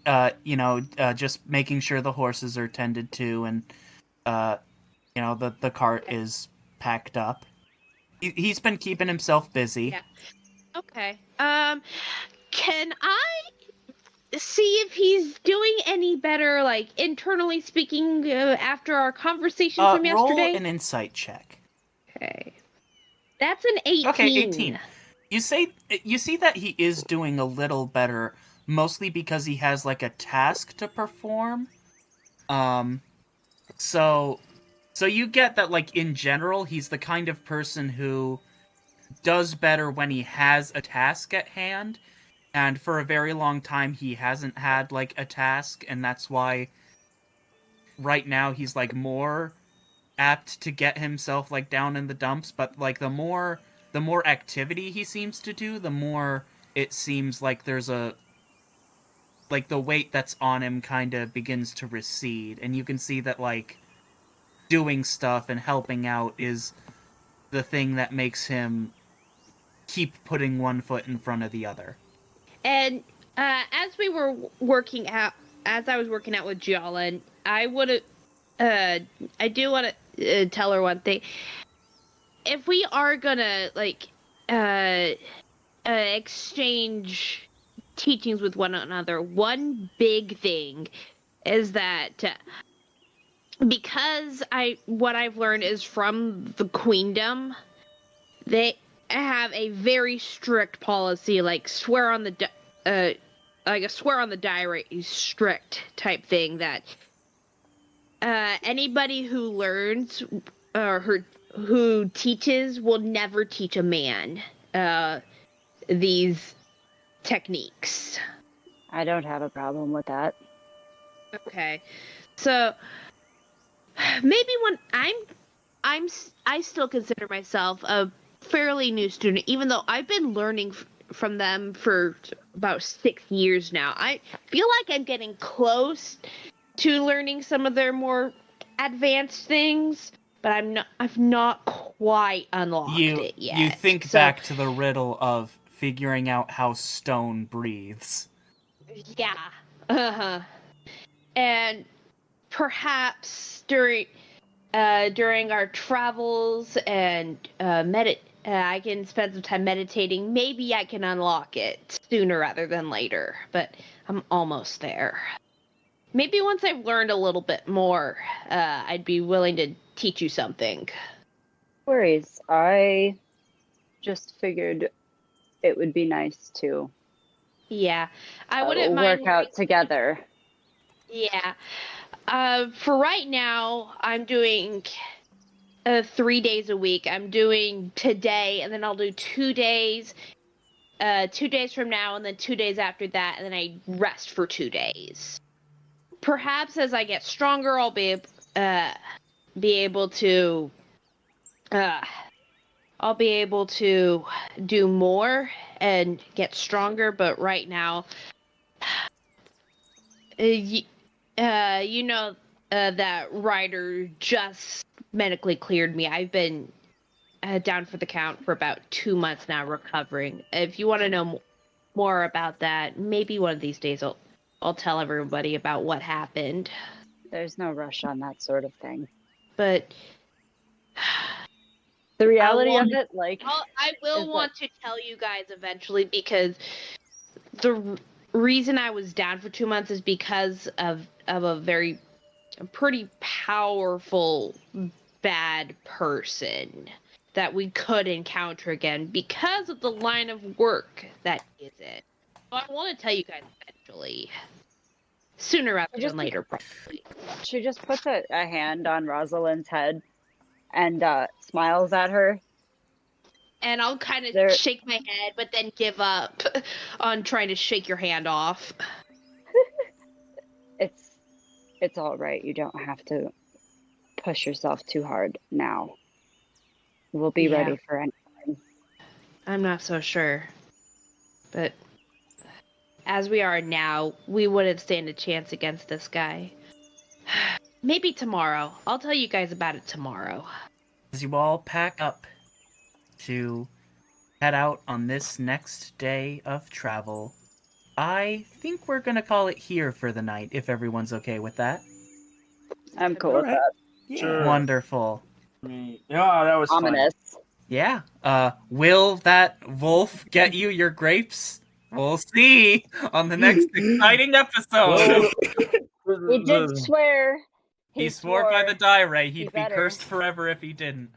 just making sure the horses are tended to, and, the cart is packed up. He's been keeping himself busy. Yeah. Okay. Can I see if he's doing any better, like, internally speaking, after our conversation from Roll yesterday? an insight check. Okay. That's an 18. Okay, 18. You see that he is doing a little better, mostly because he has, like, a task to perform. So you get that, like, in general, he's the kind of person who does better when he has a task at hand, and for a very long time he hasn't had, like, a task, and that's why right now he's, like, more apt to get himself, like, down in the dumps, but, like, the more activity he seems to do, the more it seems like there's a, like, the weight that's on him kind of begins to recede, and you can see that, like, doing stuff and helping out is the thing that makes him keep putting one foot in front of the other. And as we were working out, as I was working out with Jalen, I do want to tell her one thing. If we are gonna, like, exchange teachings with one another, one big thing is that because what I've learned is from the queendom, they have a very strict policy, like a swear on the diary strict type thing, that anybody who learns or who teaches will never teach a man these techniques. I don't have a problem with that. Okay, so maybe when I still consider myself a fairly new student, even though I've been learning from them for about 6 years now. I feel like I'm getting close to learning some of their more advanced things, but I've not quite unlocked it yet. You think back to the riddle of figuring out how stone breathes. Yeah. Uh-huh. And perhaps during our travels and I can spend some time meditating. Maybe I can unlock it sooner rather than later, but I'm almost there. Maybe once I've learned a little bit more, I'd be willing to teach you something. Worries. I just figured it would be nice to Yeah, I wouldn't mind work out together. Yeah. For right now, I'm doing 3 days a week. I'm doing today, and then I'll do 2 days. 2 days from now, and then 2 days after that, and then I rest for 2 days. Perhaps as I get stronger, I'll be able to. I'll be able to do more and get stronger. But right now, that Ryder just medically cleared me. I've been down for the count for about 2 months now, recovering. If you want to know more about that, maybe one of these days I'll tell everybody about what happened. There's no rush on that sort of thing. But the reality of it, I will want to tell you guys eventually, because the reason I was down for 2 months is because of a pretty powerful bad person that we could encounter again because of the line of work that is it. So I want to tell you guys eventually. Sooner rather than later, probably. She just puts a hand on Rosalind's head and smiles at her. And I'll kind of shake my head, but then give up on trying to shake your hand off. It's all right. You don't have to push yourself too hard now. We'll be ready for anything. I'm not so sure. But as we are now, we wouldn't stand a chance against this guy. Maybe tomorrow. I'll tell you guys about it tomorrow. As you all pack up to head out on this next day of travel. I think we're gonna call it here for the night, if everyone's okay with that. I'm cool with Alright. that. Yeah. Sure. Wonderful. Yeah, that was Ominous. Yeah. Will that wolf get you your grapes? We'll see on the next exciting episode. He did swear. He swore by the die ray he'd be better. cursed forever if he didn't.